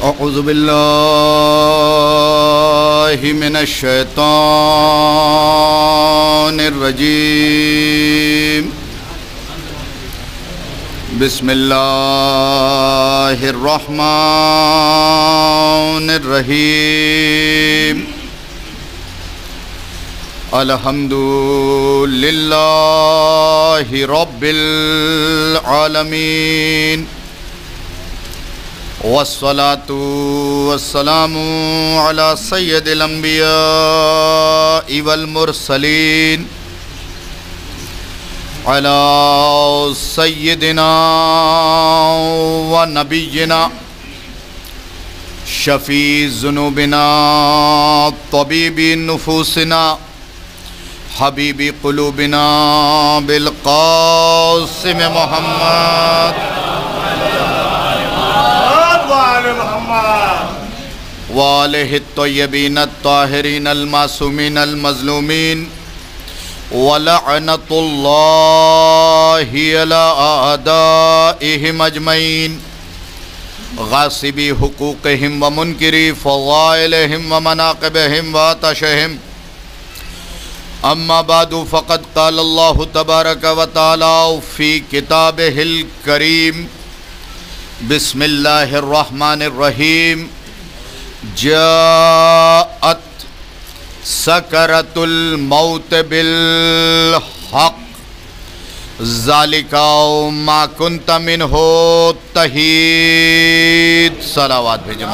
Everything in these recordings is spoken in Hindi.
अऊज़ु बिल्लाहि मिनश शैतानिर रजीम। बिस्मिल्लाहिर रहमानिर रहीम। अल्हम्दुलिल्लाहि रब्बिल आलमीन। वस्सलातु वस्सलामु अला सय्यदिल अंबियाइ वल मुरसलीन अला सय्यदिना व नबिय्यिना शफी ज़ुनूबिना तबीबी नुफूसिना हबीबी क़ुलूबिना बिल क़ासिम मुहम्मद वालिहि त्तय्यबीन त्ताहिरीन अल-मासूमीन अल-मज़लूमीन व लअनतुल्लाहि अला आदाइहिम अजमईन गासिबी हुकूक़िहिम व मुनकिरी फ़ज़ाइलिहिम व मनाक़िबिहिम व आतशिहिम। अम्मा बादु फ़क़द क़ाल अल्लाहु तबारक व तआला फ़ी किताबिहिल करीम। बिस्मिल्लाहिर रहमानिर रहीम। जाअत सकरतुल मौत बिल हक़ ज़ालिका मा कुन्त मिन्हु तहीद। सलावत भेजो।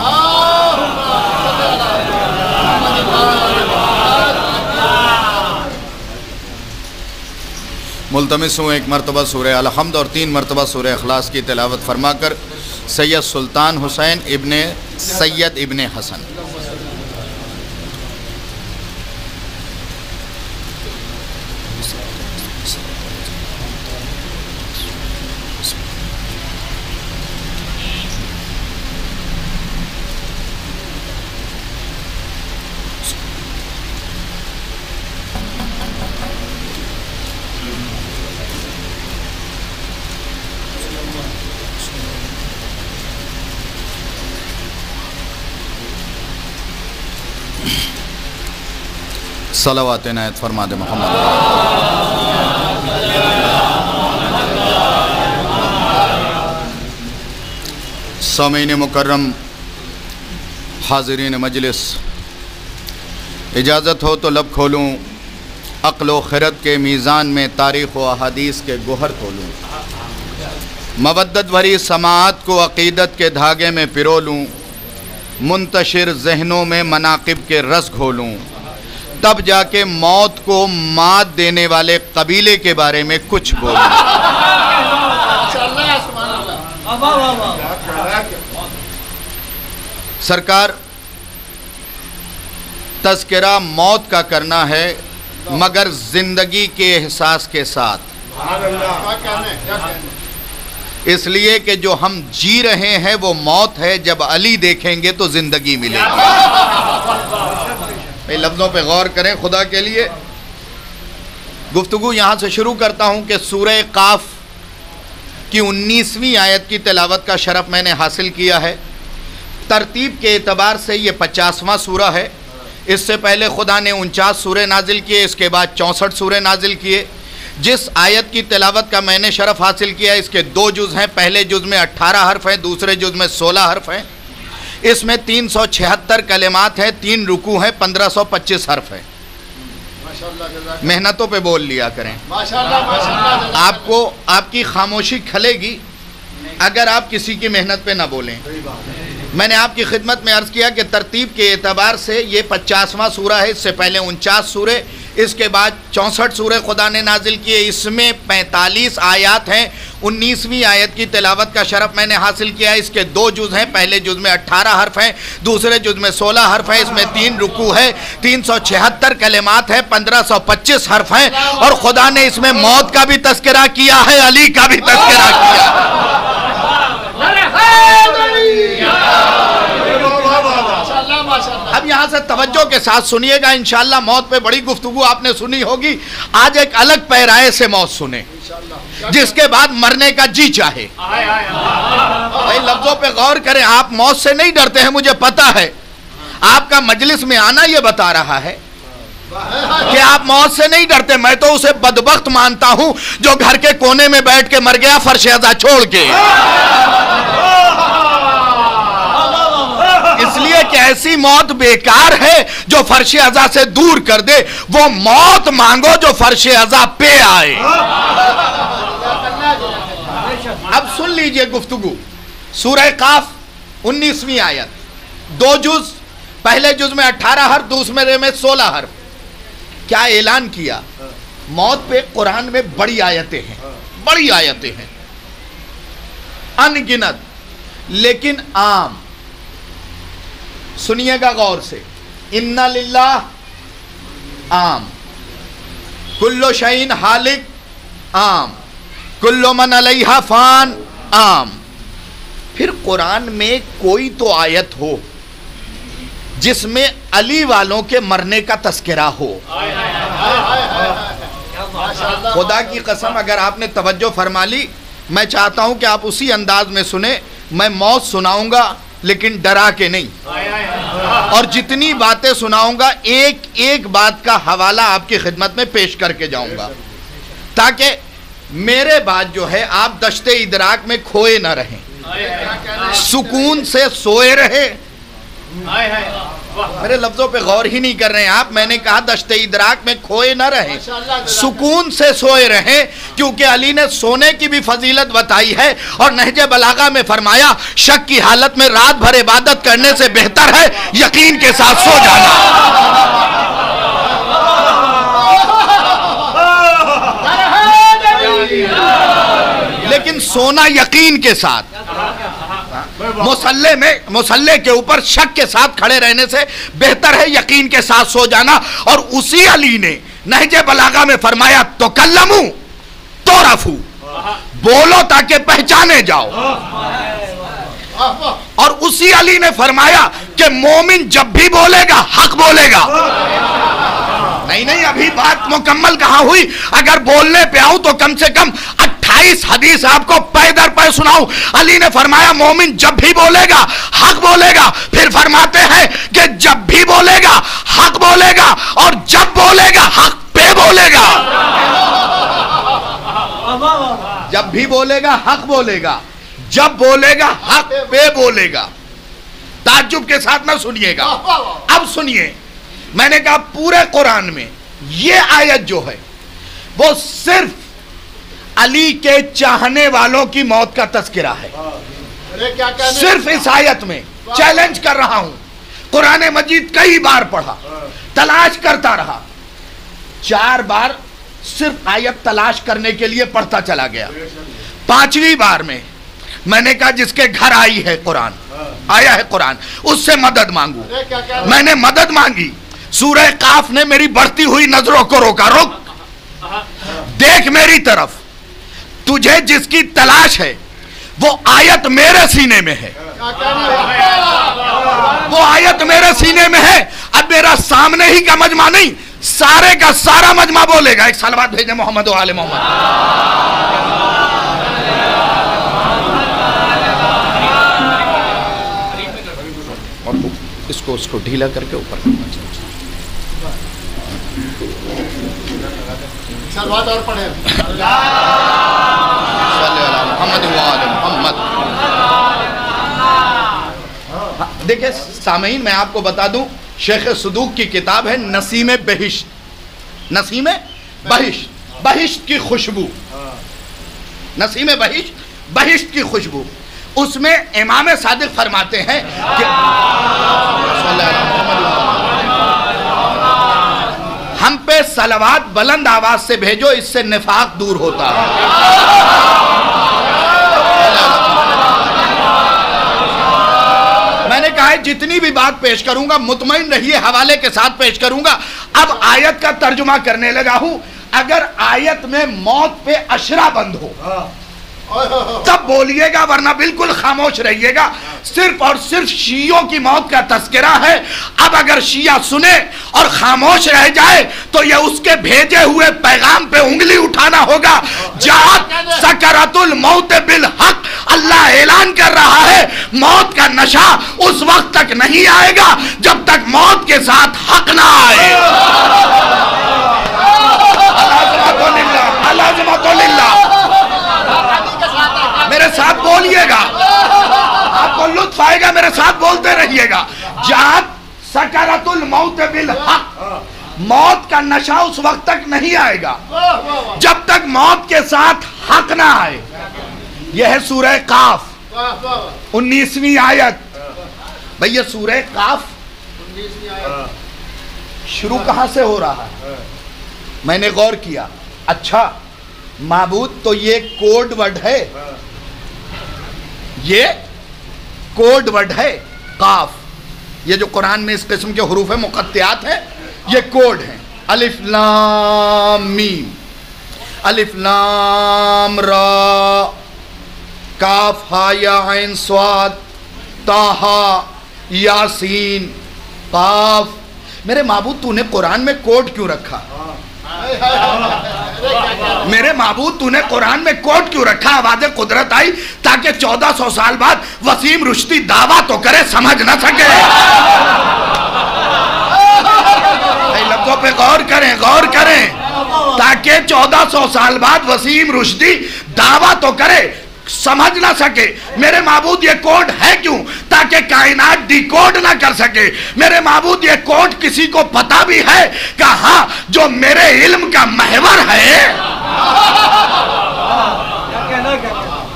मुल्तमिस हूँ एक मरतबा सूरह अल-हम्द और 3 मरतबा सूरह इखलास की तिलावत फरमाकर सैयद सुल्तान हुसैन इब्ने सैयद इब्ने हसन। सलावत इनायत फरमा दे मोहम्मद। सामीन मुकर्रम, हाज़िरीन मजलिस, इजाज़त हो तो लब खोलूँ, अक़्ल व ख़िरत के मीज़ान में तारीख़ व अहादीस के गोहर खोलूँ, मवद्दत भरी समाअत को अक़ीदत के धागे में पिरो लूँ, मुंतशिर ज़हनों में मनाक़िब के रस घोलूँ, तब जाके मौत को मात देने वाले कबीले के बारे में कुछ बोलूं। सरकार, तज़किरा मौत का करना है मगर जिंदगी के एहसास के साथ, इसलिए कि जो हम जी रहे हैं वो मौत है, जब अली देखेंगे तो जिंदगी मिलेगी। लफ्ज़ों पे गौर करें खुदा के लिए। गुफ्तगू यहाँ से शुरू करता हूँ कि सूरह काफ की 19वीं आयत की तिलावत का शरफ मैंने हासिल किया है। तरतीब के एतबार से ये 50वां सूरा है। इससे पहले खुदा ने 49 सूरे नाजिल किए, इसके बाद 64 सूरे नाजिल किए। जिस आयत की तिलावत का मैंने शरफ हासिल किया, इसके 2 जुज़ हैं। पहले जुज़ में 18 हर्फ हैं, दूसरे जुज़ में 16 हर्फ हैं। इसमें 376 कलिमात हैं, 3 रुकू हैं, 1525 हर्फ है। मेहनतों पे बोल लिया करें। आपको आपकी खामोशी खलेगी अगर आप किसी की मेहनत पे ना बोलें। मैंने आपकी खिदमत में अर्ज़ किया कि तरतीब के एतबार से ये 50वां सूरा है। इससे पहले 49 सूरे, इसके बाद 64 सूरे खुदा ने नाजिल किए। इसमें 45 आयात हैं। 19वीं आयत की तिलावत का शरफ मैंने हासिल किया। इसके 2 जुज़ हैं। पहले जुज़ में 18 हर्फ हैं, दूसरे जुज़ में 16 हर्फ हैं। इसमें 3 रुकू है, 376 कलिमात है, 1525 हर्फ हैं। और खुदा ने इसमें मौत का भी तज़किरा किया है, अली का भी तज़किरा किया। अब यहाँ से तवज्जो के साथ सुनिएगा। इंशाअल्लाह मौत पे बड़ी गुफ्तगू आपने सुनी होगी, आज एक अलग पैराए से मौत सुने। जिसके बाद मरने का जी चाहे। भाई लफ्जों पे गौर करें, आप मौत से नहीं डरते हैं, मुझे पता है। आपका मजलिस में आना यह बता रहा है कि आप मौत से नहीं डरते। मैं तो उसे बदबख्त मानता हूं जो घर के कोने में बैठ के मर गया फर्श अज़ा छोड़ के। इसलिए कि ऐसी मौत बेकार है जो फर्श अज़ा से दूर कर दे। वो मौत मांगो जो फर्श अज़ा पे आए। अब सुन लीजिए गुफ्तगू। सूरह काफ 19वीं आयत, 2 जुज, पहले जुज में 18 हर्फ, दूसरे में 16 हर्फ। क्या ऐलान किया? मौत पे कुरान में बड़ी आयतें हैं, बड़ी आयतें हैं, अनगिनत, लेकिन आम। सुनिएगा गौर से। इन्ना लिल्लाह आम, कुल्लो शैइन हालिक आम, कुल्लो मन अलैहा फान आम। फिर कुरान में कोई तो आयत हो जिसमें अली वालों के मरने का तस्करा हो। खुदा की कसम, अगर आपने तवज्जो फरमा ली, मैं चाहता हूं कि आप उसी अंदाज में सुने। मैं मौत सुनाऊंगा लेकिन डरा के नहीं, और जितनी बातें सुनाऊंगा एक एक बात का हवाला आपकी खिदमत में पेश करके जाऊंगा, ताकि मेरे बाद जो है आप दश्ते इदराक में खोए ना रहें, सुकून से सोए रहे। मेरे लफ्जों पे गौर ही नहीं कर रहे हैं आप। मैंने कहा दश्ते इदराक में खोए ना रहे, सुकून से सोए रहे, क्योंकि अली ने सोने की भी फजीलत बताई है। और नहजे बलागा में फरमाया, शक की हालत में रात भर इबादत करने से बेहतर है यकीन के साथ सो जाना। लेकिन सोना यकीन के साथ, मुसल्ले के ऊपर शक के साथ खड़े रहने से बेहतर है यकीन के साथ सो जाना। और उसी अली ने नहजे बलागा में फरमाया, तो कल्लमू तो रफू, बोलो ताकि पहचाने जाओ। और उसी अली ने फरमाया कि मोमिन जब भी बोलेगा हक बोलेगा। नहीं, अभी बात मुकम्मल कहां हुई। अगर बोलने पे आऊं तो कम से कम 28 हदीस आपको पै दर पै सुनाऊं। अली ने फरमाया मोमिन जब भी बोलेगा हक बोलेगा। फिर फरमाते हैं कि जब भी बोलेगा हक बोलेगा, और जब बोलेगा हक पे बोलेगा। जब भी बोलेगा हक बोलेगा, जब बोलेगा हक पे बोलेगा। ताज्जुब के साथ ना सुनिएगा। अब सुनिए, मैंने कहा पूरे कुरान में ये आयत जो है वो सिर्फ अली के चाहने वालों की मौत का तस्करा है। सिर्फ इस आयत में चैलेंज कर रहा हूं। कुरान मजीद कई बार पढ़ा, तलाश करता रहा, 4 बार सिर्फ आयत तलाश करने के लिए पढ़ता चला गया। 5वीं बार में मैंने कहा जिसके घर आई है कुरान, आया है कुरान, उससे मदद मांगू। मैंने मदद मांगी। सूरह काफ ने मेरी बढ़ती हुई नजरों को रोका, रुक, देख मेरी तरफ, तुझे जिसकी तलाश है वो आयत मेरे सीने में है, वो आयत मेरे सीने में है। अब मेरा सामने ही का मजमा नहीं, सारे का सारा मजमा बोलेगा। एक सलवात भेजे मोहम्मद व आले मोहम्मद। और इसको ढीला करके ऊपर करना चाहिए। सलवात और पढ़े। देखिए सामीन, मैं आपको बता दूं, शेख सदूक की किताब है नसीम बहिश्त, नसीम बहिश्त, बहिश्त की खुशबू, नसीम बहिश्त, बहिश्त की खुशबू। उसमें इमाम सादिक फरमाते हैं कि हम पे सलवात बुलंद आवाज से भेजो, इससे निफाक दूर होता है। मैंने कहा है जितनी भी बात पेश करूंगा मुतमईन रहिए, हवाले के साथ पेश करूंगा। अब आयत का तर्जुमा करने लगा हूं। अगर आयत में मौत पे अशरा बंद हो, तब बोलिएगा, वरना बिल्कुल खामोश रहिएगा। सिर्फ और सिर्फ शियों की मौत का तस्करा है। अब अगर शिया सुने और खामोश रह जाए तो ये उसके भेजे हुए पैगाम पे उंगली उठाना होगा। जात सकरातुल मौत बिल हक, अल्लाह ऐलान कर रहा है मौत का नशा उस वक्त तक नहीं आएगा जब तक मौत के साथ हक ना आए। मेरे साथ बोलिएगा, आपको लुत्फ आएगा, मेरे साथ बोलते रहिएगा। जात सकरातुल मौत बिल हक, मौत का नशा उस वक्त तक नहीं आएगा जब तक मौत के साथ हक ना आए। यह है सूरह काफ 19वीं आयत। भैया सूरह काफ शुरू कहां से हो रहा है? मैंने गौर किया, अच्छा माबूद तो ये कोड वर्ड है, ये कोड वर्ड है काफ। ये जो कुरान में इस किस्म के हुरूफ मुक़त्तियात है ये कोड है। अलिफ लाम मीम, अलिफ लाम रा, काफ हा या ऐन स्वाद, ताहा यासीन काफ। मेरे माबूद तूने कुरान में कोड क्यों रखा? मेरे माबूद तूने कुरान में कोड क्यों रखा? आवाज़े कुदरत आई ताकि 1400 साल बाद वसीम रुश्ती दावा तो करे, समझ ना सके। लफ्जों पे गौर करें, गौर करें, ताकि 1400 साल बाद वसीम रुश्ती दावा तो करे, समझ ना सके। मेरे माबूद ये कोड है क्यों? ताकि कायनात डिकोड ना कर सके। मेरे माबूद ये कोड किसी को पता भी है कि हाँ जो मेरे इल्म का महवर है,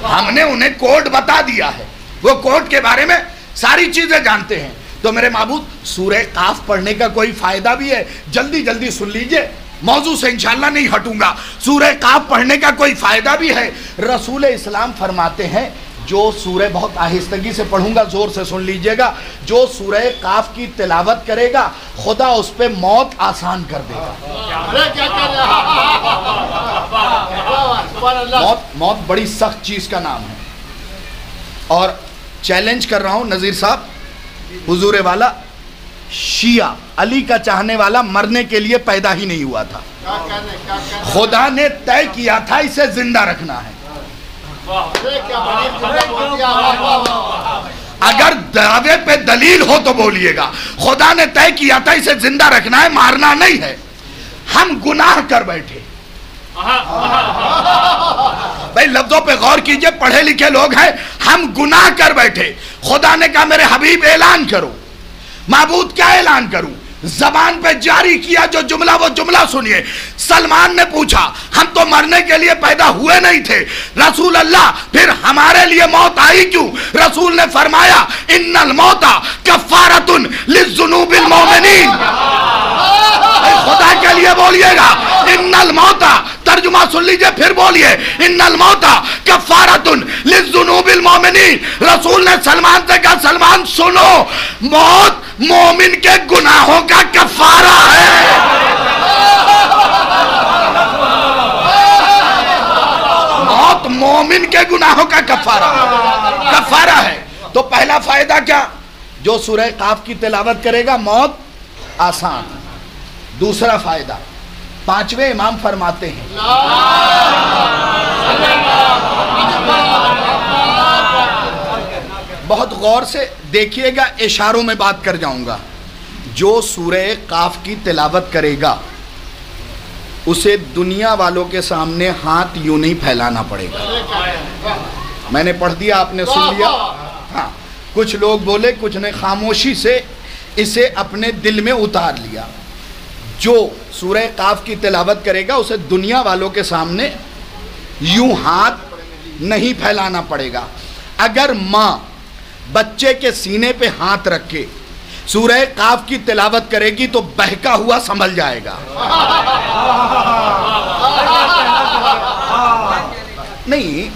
हमने उन्हें कोड बता दिया है, वो कोड के बारे में सारी चीजें जानते हैं। तो मेरे माबूद सूरह काफ पढ़ने का कोई फायदा भी है? जल्दी जल्दी सुन लीजिए, मौजू से इंशाल्लाह नहीं हटूंगा। सूरह काफ पढ़ने का कोई फायदा भी है? रसूल इस्लाम फरमाते हैं, जो सूरह, बहुत आहिस्तगी से पढ़ूंगा, जोर से सुन लीजिएगा, जो सूरह काफ की तिलावत करेगा खुदा उस पे मौत आसान कर देगा। मौत बड़ी सख्त चीज का नाम है। और चैलेंज कर रहा हूं नजीर साहब, हुजूर वाला शिया अली का चाहने वाला मरने के लिए पैदा ही नहीं हुआ था। खुदा ने तय किया था इसे जिंदा रखना है। अगर दावे पे दलील हो तो बोलिएगा। खुदा ने तय किया था इसे जिंदा रखना है, मारना नहीं है। हम गुनाह कर बैठे। भाई लफ्जों पे गौर कीजिए, पढ़े लिखे लोग हैं, हम गुनाह कर बैठे। खुदा ने कहा मेरे हबीब ऐलान करो। माबूद क्या ऐलान करूं? जबान पे जारी किया जो जुमला, वो जुमला सुनिए। सलमान ने पूछा हम तो मरने के लिए पैदा हुए नहीं थे रसूल अल्लाह, फिर हमारे लिए मौत आई क्यों? रसूल ने फरमाया इन्नल मौता कफ़ारतुन लिज़्ज़ुनूबिल मोमिनीन। खुदा के लिए बोलिएगा इन्नल मौता, तर्जुमा सुन लीजिए फिर बोलिए, इन्नल मौता कफ़ारतुन लिज़्ज़ुनूबिल मोमिनीन। रसूल ने सलमान से कहा सलमान सुनो, मौत मोमिन के गुनाहों का कफ़ारा है। मौत मोमिन के गुनाहों का कफ़ारा है। तो पहला फायदा क्या? जो सूरह काफ की तिलावत करेगा मौत आसान। दूसरा फायदा, पांचवें इमाम फरमाते हैं, बहुत गौर से देखिएगा, इशारों में बात कर जाऊंगा। जो सूरह काफ की तिलावत करेगा उसे दुनिया वालों के सामने हाथ यूं नहीं फैलाना पड़ेगा। मैंने पढ़ दिया, आपने सुन लिया। हाँ, कुछ लोग बोले, कुछ ने खामोशी से इसे अपने दिल में उतार लिया। जो सूरह काफ की तिलावत करेगा उसे दुनिया वालों के सामने यूं हाथ नहीं फैलाना पड़ेगा। अगर माँ बच्चे के सीने पे हाथ रख के सूरह काफ की तिलावत करेगी तो बहका हुआ संभल जाएगा। नहीं,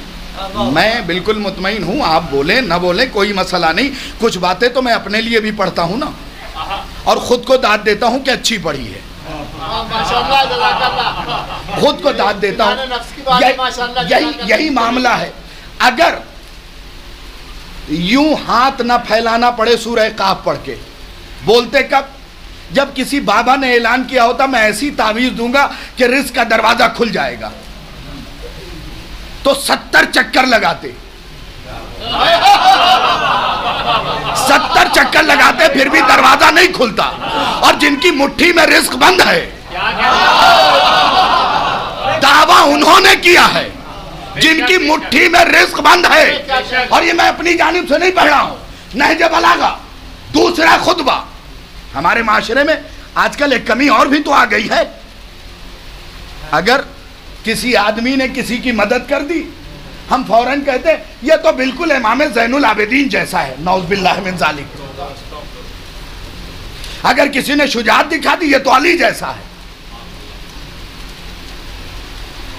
मैं बिल्कुल मुतमईन हूं, आप बोले ना बोले कोई मसला नहीं। कुछ बातें तो मैं अपने लिए भी पढ़ता हूं ना, और खुद को दाद देता हूं कि अच्छी पढ़ी है, खुद को दाद देता हूं। यही मामला है। अगर यूं हाथ ना फैलाना पड़े सूरह काफ पढ़ के, बोलते कब? जब किसी बाबा ने ऐलान किया होता मैं ऐसी तावीज दूंगा कि रिस्क का दरवाजा खुल जाएगा, तो 70 चक्कर लगाते, 70 चक्कर लगाते, फिर भी दरवाजा नहीं खुलता। और जिनकी मुट्ठी में रिस्क बंद है, दावा उन्होंने किया है, जिनकी मुट्ठी में रिस्क बंद है। और ये मैं अपनी जानिब से नहीं पढ़ रहा हूं, नहज बलागा दूसरा खुतबा। हमारे माशरे में आजकल एक कमी और भी तो आ गई है, अगर किसी आदमी ने किसी की मदद कर दी, हम फौरन कहते ये तो बिल्कुल इमाम ज़ैनुल आबिदीन जैसा है, नौज़ बिल्लाह मिन ज़ालिक। अगर किसी ने शुजाअत दिखा दी, ये तो अली जैसा है।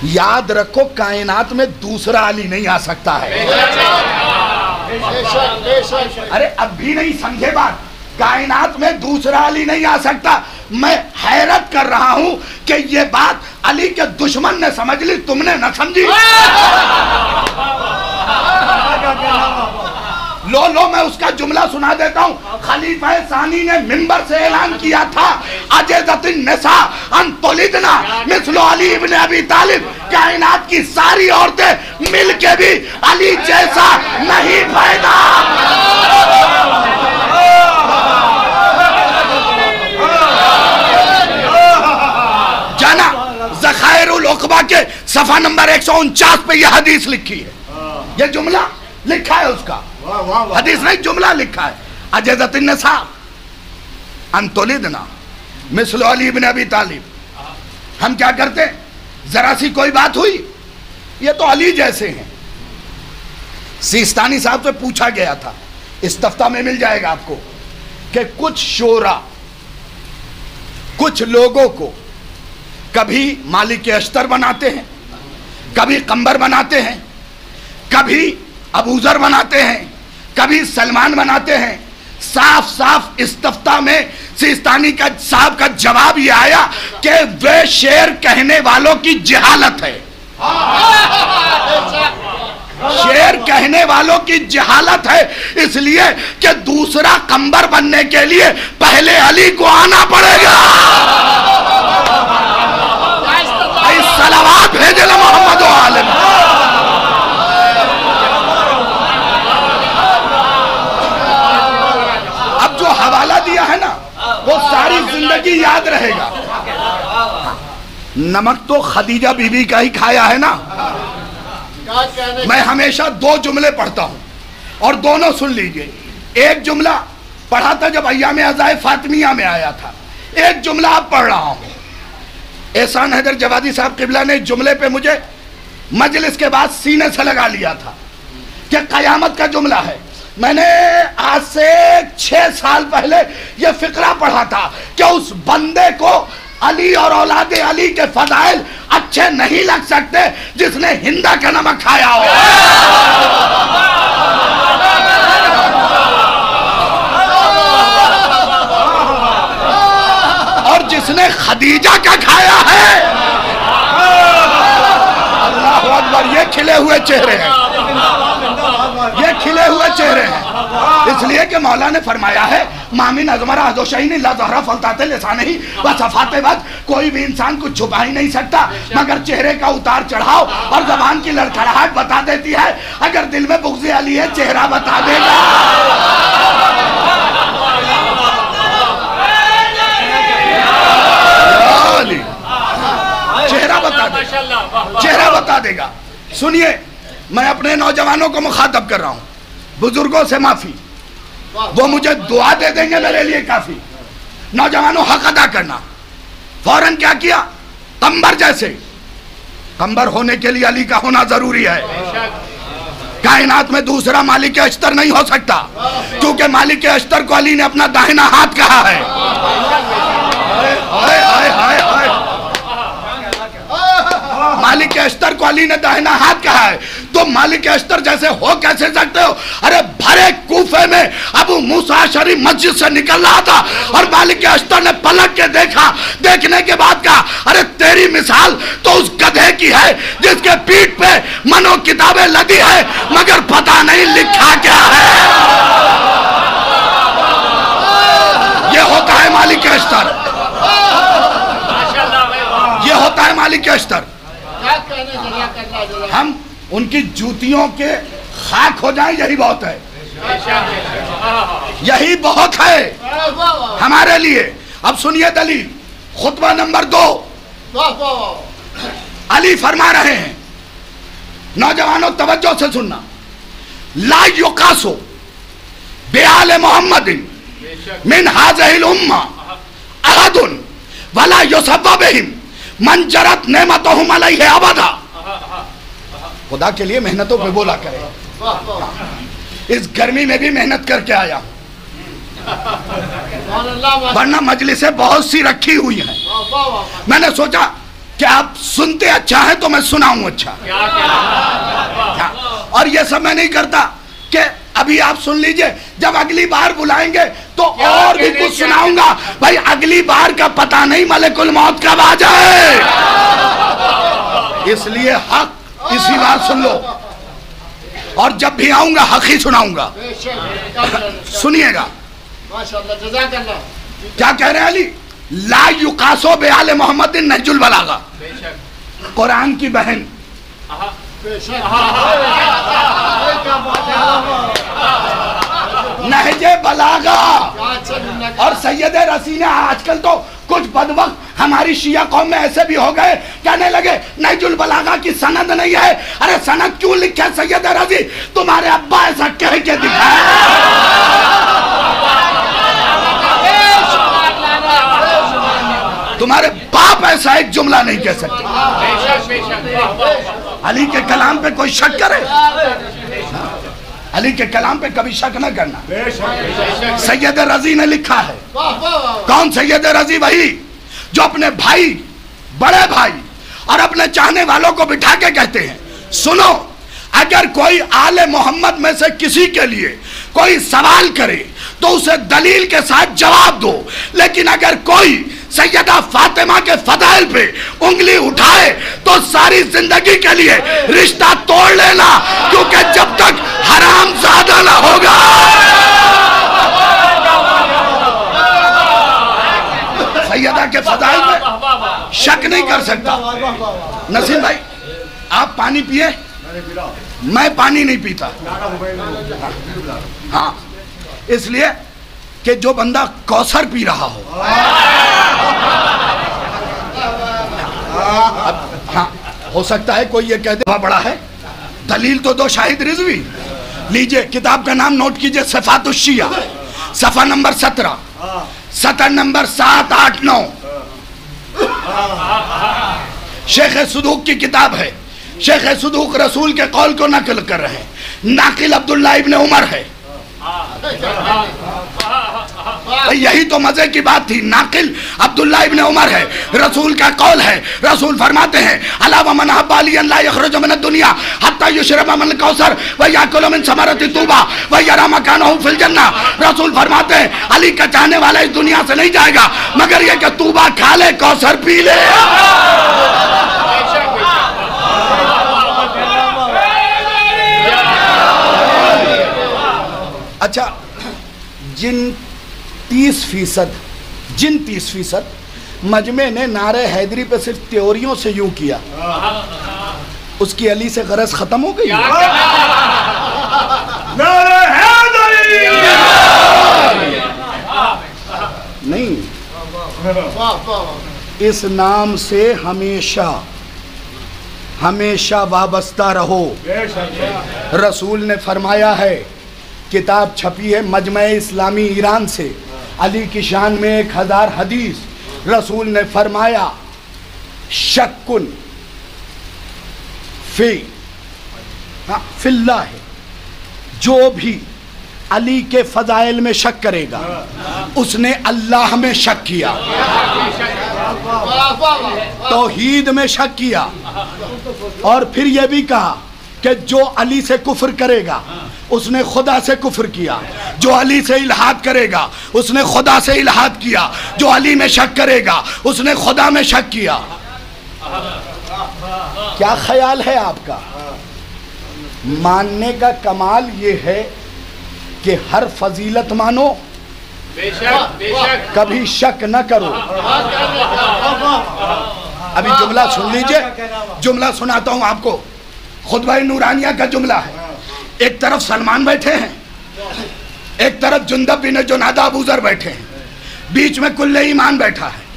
याद रखो, कायनात में दूसरा अली नहीं आ सकता है। अरे अब भी नहीं समझे बात, कायनात में दूसरा अली नहीं आ सकता। मैं हैरत कर रहा हूं कि ये बात अली के दुश्मन ने समझ ली, तुमने न समझी। लो मैं उसका जुमला सुना देता हूं। खलीफा सानी ने मिंबर से ऐलान किया था, अजज़तिन निसा अन तुलिदना मिस्लो अली इब्न अबी तालिब। कायनात की सारी औरतें मिल के भी अली जैसा नहीं पैदा। जाना ज़खाइरुल उक़बा के सफा नंबर 149 पे यह हदीस लिखी है, यह जुमला लिखा है उसका, हदीस नहीं जुमला लिखा है। अजज़तिन निसा अन तुलिदना मिस्लो अली इब्न अबी तालिब। हम क्या करते, जरा सी कोई बात हुई, ये तो अली जैसे हैं। सिस्तानी साहब से पूछा गया था, इस्तफ्ता में मिल जाएगा आपको, कि कुछ शोरा, कुछ लोगों को कभी मालिक अश्तर बनाते हैं, कभी कंबर बनाते हैं, कभी अबूजर बनाते हैं, कभी सलमान बनाते हैं। साफ साफ इस्तफ्ता में सिस्तानी का साहब का जवाब ये आया कि वे शेर कहने वालों की जहालत है। शेर कहने वालों की जहालत है, इसलिए कि दूसरा कंबर बनने के लिए पहले अली को आना पड़ेगा। सलावत भेजे मोहम्मद आलम। अब जो हवाला दिया है ना, वो सारी जिंदगी याद रहेगा। नमक तो खदीजा बीबी का ही खाया है ना। मैं हमेशा दो जुमले पढ़ता हूं और दोनों सुन लीजिए। एक जुमला पढ़ा था जब अय्याम अज़ाए फातिमिया में आया था, एक जुमला अब पढ़ रहा हूं। एहसान हैदर जवादी साहब किबला ने जुमले पे मुझे मजलिस के बाद सीने से लगा लिया था कि कयामत का जुमला है। मैंने आज से 6 साल पहले यह फिक्रा पढ़ा था कि उस बंदे को अली और औलादे अली के फजाइल अच्छे नहीं लग सकते जिसने हिंदा का नमक खाया हो, और जिसने खदीजा का खाया है। अल्लाह अकबर। ये खिले हुए चेहरे हैं, ये खिले हुए चेहरे हैं, इसलिए कि मौला ने फरमाया है, मामिन अज़मरा अज़ोशैनी ला ज़हरा फलताते लिसाने ही व सफाते वक्त। कोई भी इंसान कुछ छुपा ही नहीं सकता मगर चेहरे का उतार चढ़ाव और ज़बान की लड़खड़ाहट बता देती है। अगर दिल में बुग़्ज़ अली है, चेहरा बता देगा। चेहरा बता देगा, चेहरा बता देगा। सुनिए, मैं अपने नौजवानों को मुखातब कर रहा हूं, बुजुर्गों से माफी, वो मुझे दुआ दे देंगे मेरे लिए काफी। नौजवानों, हक अदा करना। फौरन क्या किया, कंबर जैसे, कंबर होने के लिए अली का होना जरूरी है। कायनात में दूसरा मालिक अश्तर नहीं हो सकता, क्योंकि मालिक अश्तर को अली ने अपना दाहिना हाथ कहा है। हाय हाय हाय हाय। मालिक अस्तर को अली ने दाहिना हाथ कहा है, तो मालिक अस्तर जैसे हो कैसे सकते हो? अरे भरे कूफे में अबू मूसा अशरी मस्जिद से निकल रहा था और मालिक अस्तर ने पलट के देखा, देखने के बाद कहा अरे तेरी मिसाल तो उस गधे की है जिसके पीठ पे मनो किताबें लदी है मगर पता नहीं लिखा क्या है। ये होता है मालिक अस्तर, ये होता है मालिक अस्तर। हम उनकी जूतियों के खाक हो जाएं यही बहुत है, यही बहुत है हमारे लिए। अब सुनिए दलील, खुतबा नंबर 2। अली फरमा रहे हैं, नौजवानों तवज्जो से सुनना, ला युकासो बेआले मोहम्मदिन मिन हाज़िहिल उम्मा अहदुन वला युसब्बा बिहिम मन जरत नेमतहुम अलैहि अबदा। खुदा के लिए मेहनतों पे बोला करें। इस गर्मी में भी मेहनत करके आया हूं, वरना मजलिसें बहुत सी रखी हुई हैं। मैंने सोचा कि आप सुनते अच्छा है तो मैं सुनाऊं अच्छा। और ये सब मैं नहीं करता कि अभी आप सुन लीजिए, जब अगली बार बुलाएंगे तो और भी कुछ सुनाऊंगा। भाई अगली बार का पता नहीं मलकुल मौत कब आ जाए, इसलिए हक इसी बार सुन लो, और जब भी आऊंगा हक ही सुनाऊंगा। सुनिएगा क्या कह रहे हैं अली, ला युकासो बेआले मोहम्मद नहजुल बलागा, कुरान की बहन नहजे बलागा और सैयद रसीना। आजकल तो कुछ बदबख्त हमारी शिया कौम में ऐसे भी हो गए, कहने लगे नहजुल बलागा की सनद नहीं है। अरे सनद क्यों लिखे सैयद रजी, तुम्हारे अब्बा ऐसा कह के दिखाया, तुम्हारे बाप ऐसा एक जुमला नहीं कह सकते। अली के कलाम पे कोई शक करे, अली के कलाम पे कभी शक न करना। सैयद रजी ने लिखा है। कौन सैयद रजी? वही जो अपने भाई, बड़े भाई और अपने चाहने वालों को बिठा के कहते हैं, सुनो अगर कोई आले मोहम्मद में से किसी के लिए कोई सवाल करे तो उसे दलील के साथ जवाब दो, लेकिन अगर कोई सैयदा फातिमा के फदाइल पे उंगली उठाए तो सारी जिंदगी के लिए रिश्ता तोड़ लेना, क्योंकि जब तक हराम ज्यादा ना होगा। सैयदा के फदाइल पे शक नहीं कर सकता। नसीम भाई आप पानी पिए, मैं पानी नहीं पीता। हाँ, इसलिए कि जो बंदा कौसर पी रहा हो, हाँ हो सकता है कोई ये कह दे बड़ा है, दलील तो दो शाहिद रिजवी। लीजिए किताब का नाम नोट कीजिए, सफातुश्शिया, सफा नंबर 17, सतर नंबर 7, 8, 9। शेख सदूक की किताब है। शेख सदूक रसूल के कौल को नकल कर रहे हैं। नाकिल अब्दुल्ला इब्न उमर है। यही तो मजे की बात थी, नाकिल अब्दुल्ला इब्न उमर है, रसूल का कौल है। रसूल फरमाते हैं अलावा मन हब्बालियन ला यखरुज मिन दुनिया हत्ता युशरब मिन कौसर व याकुल मिन समरति तूबा व यरा मकानहु फिल जन्नह। रसूल फरमाते हैं अली का चाहने वाला इस दुनिया से नहीं जाएगा मगर ये कि तूबा खा ले, कौसर पी ले। अच्छा, जिन 30% मजमे ने नारे हैदरी पे सिर्फ त्योरियों से यूं किया, उसकी अली से गरज खत्म हो गई। नहीं, इस नाम से हमेशा हमेशा वाबस्ता रहो। रसूल ने फरमाया है, किताब छपी है मजमे इस्लामी ईरान से, अली की शान में 1000 हदीस। रसूल ने फरमाया शक्कुन फिल्लाह है, जो भी अली के फजाइल में शक करेगा उसने अल्लाह में शक किया, तौहीद में शक किया, और फिर यह भी कहा कि जो अली से कुफ्र करेगा उसने खुदा से कुफ्र किया, जो अली से इल्हाद करेगा उसने खुदा से इल्हाद किया, जो अली में शक करेगा उसने खुदा में शक किया। क्या ख्याल है आपका? मानने का कमाल ये है कि हर फजीलत मानो, बेशक, बेशक। कभी शक न करो। अभी जुमला सुन लीजिए, जुमला सुनाता हूं आपको, खुतबा नूरानिया का जुमला है। एक तरफ सलमान बैठे हैं, एक तरफ जुंदब बिन जुनादा अबू ज़र बैठे हैं, बीच में कुल्ले ईमान बैठा है।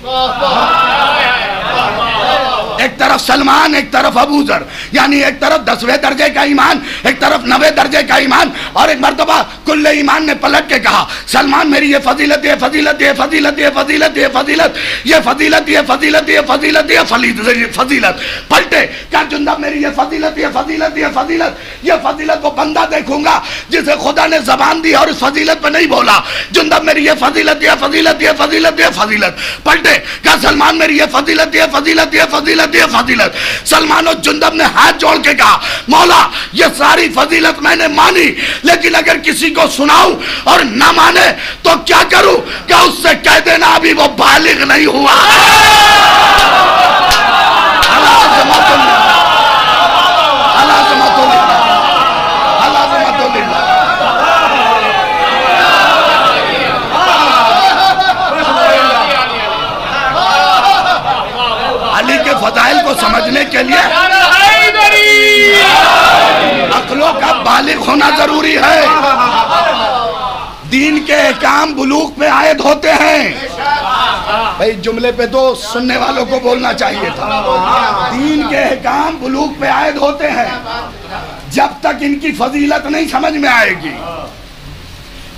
एक तरफ सलमान, एक तरफ अबू ज़र, यानी एक तरफ 10वें दर्जे का ईमान, एक तरफ 9वें दर्जे का ईमान। और एक मर्तबा कुल्ले ईमान ने पलट के कहा, सलमान मेरी ये फजीलत, ये फजीलत, ये फजीलत, ये फजीलत, ये फजीलत, ये फजीलत, ये फजीलत, ये फजीलत, ये फजीलत। पलटे क्या जुंदब मेरी ये फजीलत, ये फजीलत, ये फजीलत, ये फजीलत। वो बंदा देखूंगा जिसे खुदा ने जबान दी और इस फजीलत पे नहीं बोला। जुंदब मेरी ये फजीलत, ये फजीलत, ये फजीलत, ये फजीलत। पलटे क्या सलमान मेरी ये फजीलत, ये फजीलत, ये फजीलत, ये फजीलत। सलमान और जुंदब ने हाथ जोड़ के कहा, मौला ये सारी फजीलत मैंने मानी, लेकिन अगर किसी को सुनाऊं और ना माने तो क्या करूं? क्या उससे कह देना अभी वो बालिग नहीं हुआ। अली के फजाइल को समझने के लिए अक्लों का बालिग होना जरूरी है। दीन के अहकाम बुलूग पे आयद होते हैं। भाई जुमले पे तो सुनने वालों को बोलना चाहिए था। दीन के अहकाम बुलूग पे आयद होते हैं। जब तक इनकी फजीलत नहीं समझ में आएगी,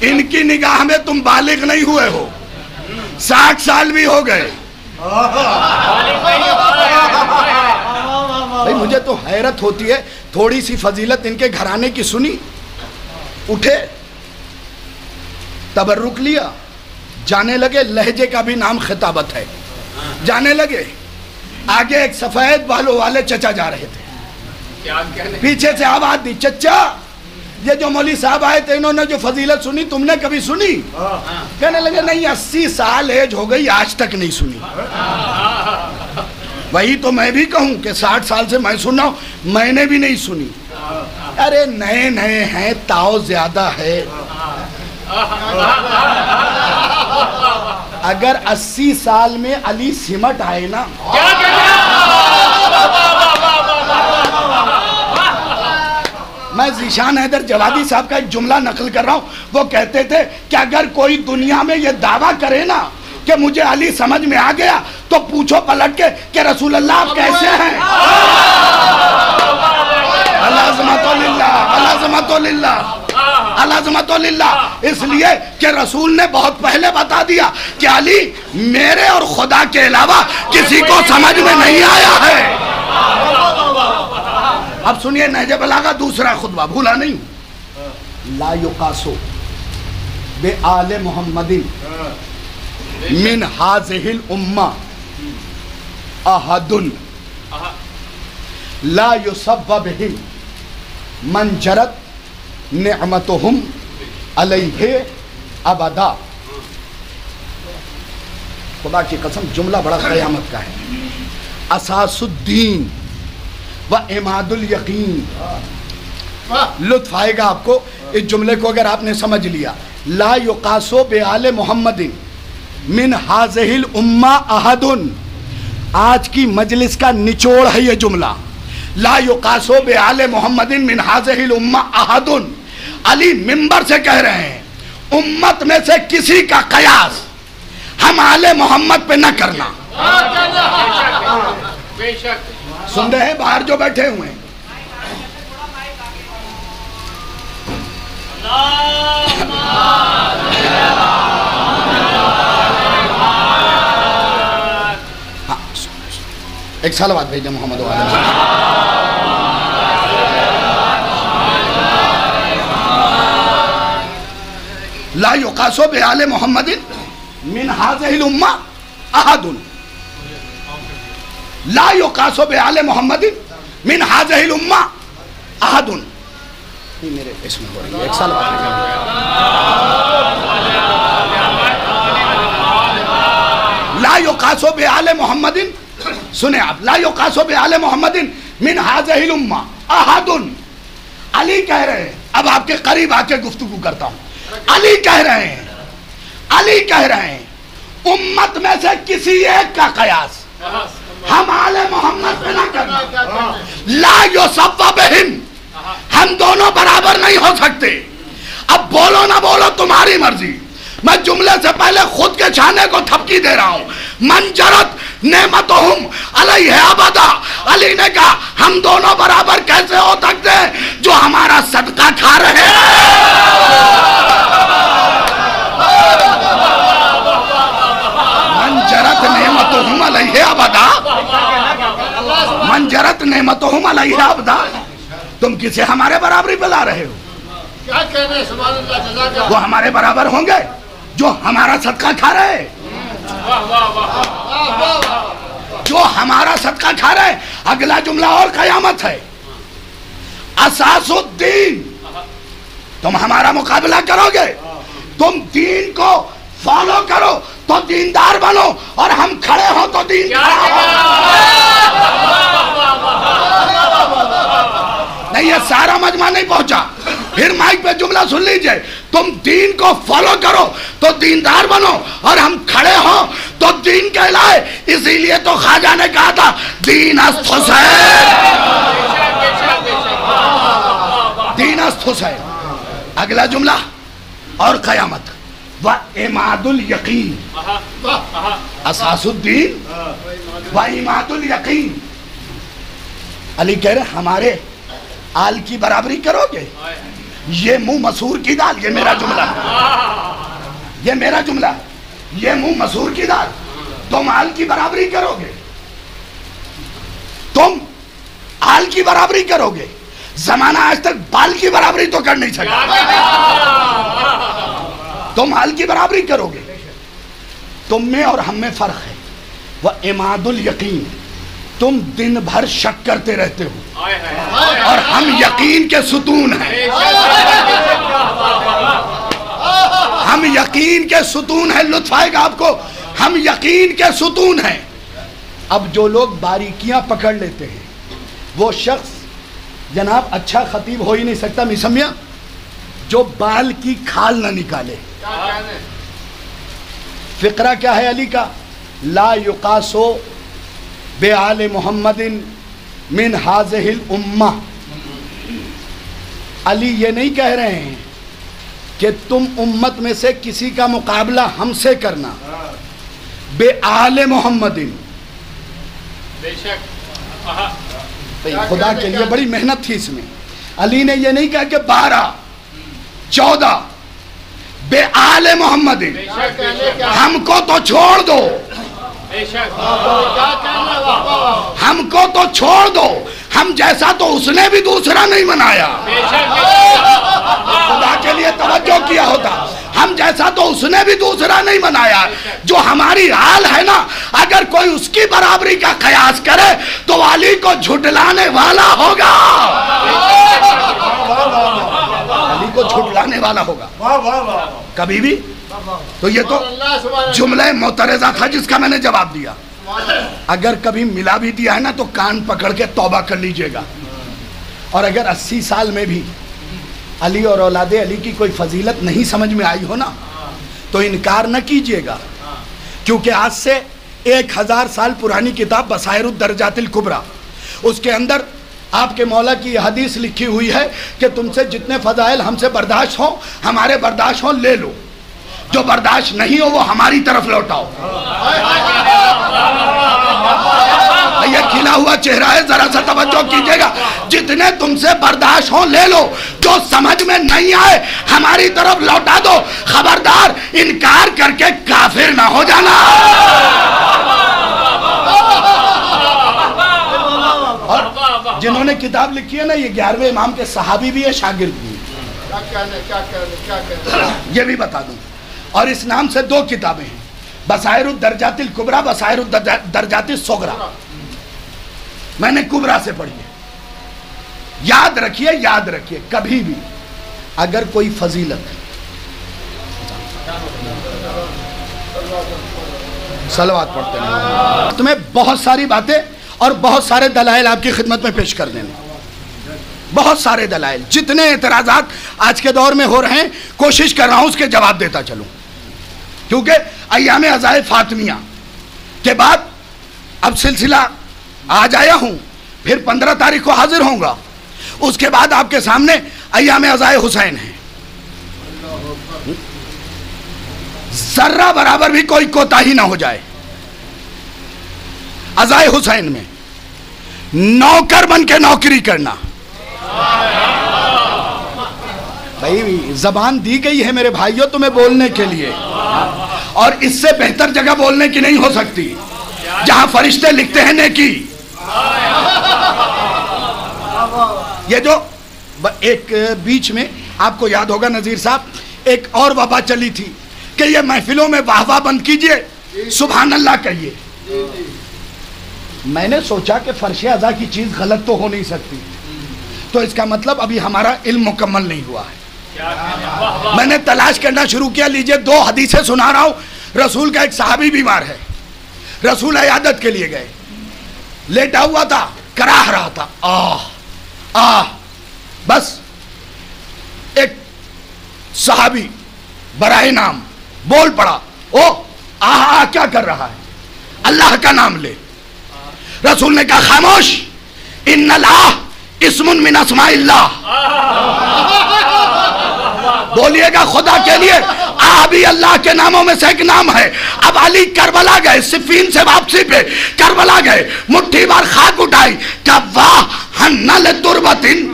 इनकी निगाह में तुम बालिग नहीं हुए हो, 60 साल भी हो गए। भाई मुझे तो हैरत होती है, थोड़ी सी फजीलत इनके घराने की सुनी, उठे तबर्रुक लिया, जाने लगे। लहजे का भी नाम खिताबत है, जाने लगे। आगे एक सफेद बालों वाले चचा जा रहे थे, पीछे से आवाज दी, चचा ये जो मौली साहब आए थे इन्होंने जो फजीलत सुनी तुमने कभी सुनी? कहने लगे नहीं, 80 साल एज हो गई आज तक नहीं सुनी। वही तो मैं भी कहूं कि 60 साल से मैं सुन रहा हूं, मैंने भी नहीं सुनी। अरे नए नए हैं, ताव ज्यादा है। अगर 80 साल में अली सिमट आए ना, मैं ज़ीशान हैदर जवादी साहब का एक जुमला नकल कर रहा हूँ। वो कहते थे कि अगर कोई दुनिया में ये दावा करे ना कि मुझे अली समझ में आ गया, तो पूछो पलट के कि रसूल अल्लाह आप कैसे हैं? अल्लाह, इसलिए कि रसूल ने बहुत पहले बता दिया कि अली मेरे और खुदा के अलावा किसी को समझ में नहीं आया है। अब सुनिए नहजे बलागा दूसरा खुतबा, भूला नहीं। ला युकासो बे आले मोहम्मदिन मिन हाज़िहिल उम्मा अहदुन ला युसब्ब बिहिम मन जरत निअमतुहुम अलैहि अबदा। खुदा की कसम जुमला बड़ा क़यामत का है। असासुद्दीन व इमादुल यकीन। लुत्फ आएगा आपको इस जुमले को अगर आपने समझ लिया। ला युकासो बे आले मोहम्मदिन मिन हाज़िहिल उम्मा अहदुन। आज की मजलिस का निचोड़ है ये जुमला। ला युकासो बे आले मोहम्मदिन मिन हाज़िहिल उम्मा अहदुन। अली मिंबर से कह रहे हैं, उम्मत में से किसी का कयास हम आले मोहम्मद पे न करना। सुन रहे हैं बाहर जो बैठे हुए हैं? हाँ, एक साल बाद भेजे मोहम्मद वाले। ला युकासो बे आले मोहम्मदिन मिन हाज़िहिल उम्मा अहदुन। ला युकासो बे आले मोहम्मदिन मिन हाज़िहिल उम्मा अहदुन, मेरे इसमें हो रही है, एक साल ला युकासो बे आले मोहम्मदिन, सुने आप, ला युकासो बे आले मोहम्मदिन मिन हाज़िहिल उम्मा अहदुन। अली कह रहे हैं, अब आपके करीब आके गुफ्तगू करता हूं। अली कह रहे हैं, अली कह रहे हैं उम्मत में से किसी एक का कयास हम आले मोहम्मद पे ना करना। ला युसव्वा बिहिम, हम दोनों बराबर नहीं हो सकते। अब बोलो ना बोलो तुम्हारी मर्जी, मैं जुमले से पहले खुद के छाने को थपकी दे रहा हूं। मंजरत नेमतुहुम अलैहि अबदा, अली ने कहा हम दोनों बराबर कैसे हो सकते हैं जो हमारा सदका खा रहे हैं। मंजरत नेमतुहुम अलैहि अबदा, मंजरत नेमतुहुम अलैहि अबदा, तुम किसे हमारे बराबरी पे ला रहे हो? क्या कह रहे हैं? सुभान अल्लाह, जज़ाक वो हमारे बराबर होंगे जो हमारा सदका खा रहे हैं, जो हमारा सदका खा रहे हैं। अगला जुमला और कयामत है। असासुद्दीन, तुम हमारा मुकाबला करोगे, तुम दीन को फॉलो करो तो दीनदार बनो, और हम खड़े हो तो दीन नहीं। ये सारा मजमा नहीं पहुंचा, फिर माइक पे जुमला सुन लीजिए। तुम दीन को फॉलो करो तो दीनदार बनो, और हम खड़े हो तो दीन कहलाए। इसीलिए तो ख्वाजा ने कहा था दीन अस्त हुसैन, दीन अस्त हुसैन। अगला जुमला और कयामत, व इमादुल यकीन, असासुद्दीन व इमादुल यकीन। अली कह रहे हमारे आल की बराबरी करोगे? ये मुंह मसूर की दाल, ये मेरा जुमला, ये मेरा जुमला, ये मुंह मसूर की दाल, तुम आल की बराबरी करोगे? तुम आल की बराबरी करोगे? जमाना आज तक बाल की बराबरी तो कर नहीं सका, तुम आल की बराबरी करोगे? तुम में और हम में फर्क है। वह इमादुल यकीन, तुम दिन भर शक करते रहते हो और हम यकीन के सुतून हैं, हम यकीन के सुतून हैं। लुत्फ आएगा आपको, हम यकीन के सुतून हैं। अब जो लोग बारीकियां पकड़ लेते हैं, वो शख्स जनाब अच्छा खतीब हो ही नहीं सकता मिसमिया जो बाल की खाल ना निकाले। फिक्रा क्या है अली का? ला युकासो बे आले मोहम्मदिन मिन हाज़िहिल उम्मा। अली ये नहीं कह रहे हैं कि तुम उम्मत में से किसी का मुकाबला हमसे करना, बे आले मोहम्मदिन। बेशक खुदा के लिए बड़ी मेहनत थी इसमें। अली ने ये नहीं कहा कि 12 14 बे आले मोहम्मदिन, हमको तो छोड़ दो, हमको तो छोड़ दो, हम जैसा तो उसने भी दूसरा नहीं बनाया। खुदा के लिए तवज्जो किया होता, हम जैसा तो उसने भी दूसरा नहीं बनाया। जो हमारी हाल है ना, अगर कोई उसकी बराबरी का कयास करे तो अली को झुटलाने वाला होगा, अली को झुटलाने वाला होगा कभी भी। तो ये तो जुमला मोतरज़ा था जिसका मैंने जवाब दिया। अगर कभी मिला भी दिया है ना तो कान पकड़ के तौबा कर लीजिएगा। और अगर 80 साल में भी अली और औलादे अली की कोई फजीलत नहीं समझ में आई हो ना, तो इनकार न कीजिएगा, क्योंकि आज से 1000 साल पुरानी किताब बसाइरुद दरजातिल कुबरा, उसके अंदर आपके मौला की हदीस लिखी हुई है कि तुमसे जितने फजाइल हमसे बर्दाश्त हो, हमारे बर्दाश्त हो ले लो, जो बर्दाश्त नहीं हो वो हमारी तरफ लौटाओ। ये खिला हुआ चेहरा है, जरा सा तवज्जो कीजिएगा। जितने तुमसे बर्दाश्त हो ले लो, जो समझ में नहीं आए हमारी तरफ लौटा दो। खबरदार इनकार करके काफिर ना हो जाना। और जिन्होंने किताब लिखी है ना, ये 11वें इमाम के सहाबी भी है, शागिर्द भी है, ये भी बता दूं। और इस नाम से 2 किताबें हैं, बसाइरुद दरजातिल कुबरा, बसाइरुद दरजातिल सुगरा। मैंने कुबरा से पढ़ी है, याद रखिए कभी भी अगर कोई फजीलत, सलवात पढ़ते हैं, तुम्हें बहुत सारी बातें और बहुत सारे दलाइल आपकी खिदमत में पेश कर देने, बहुत सारे दलाइल, जितने एतराज़ात आज के दौर में हो रहे हैं कोशिश कर रहा हूं उसके जवाब देता चलूं, क्योंकि अय्याम अज़ाए फातिमिया के बाद अब सिलसिला आज आया हूं, फिर 15 तारीख को हाजिर होऊंगा, उसके बाद आपके सामने अय्याम अज़ाए हुसैन है। जर्रा बराबर भी कोई कोताही ना हो जाए। अज़ाए हुसैन में नौकर बन के नौकरी करना, भाई जबान दी गई है मेरे भाइयों तुम्हें बोलने के लिए, और इससे बेहतर जगह बोलने की नहीं हो सकती जहां फरिश्ते लिखते हैं नेकी। ये जो एक बीच में आपको याद होगा नजीर साहब, एक और वबा चली थी कि ये महफिलों में वाह वाह बंद कीजिए, सुभान अल्लाह कहिए। मैंने सोचा कि फर्श अज़ा की चीज गलत तो हो नहीं सकती, तो इसका मतलब अभी हमारा इल्म मुकम्मल नहीं हुआ है। मैंने तलाश करना शुरू किया। लीजिए 2 हदीसें सुना रहा हूं। रसूल का एक सहाबी बीमार है, रसूल इयादत के लिए गए, लेटा हुआ था, कराह रहा था, आह बस एक सहाबी बराए नाम बोल पड़ा, ओ आह क्या कर रहा है, अल्लाह का नाम ले। रसूल ने कहा खामोश, इन्नल्लाह इस्मुन मिन अस्माइल्लाह, बोलिएगा खुदा के लिए आह भी अल्लाह के नामों में से एक नाम है। अब अली करबला गए, सिफीन से वापसी पे करबला गए, मुट्ठी बार खाक उठाई, क्या वाह हन्नल तुरबतिन,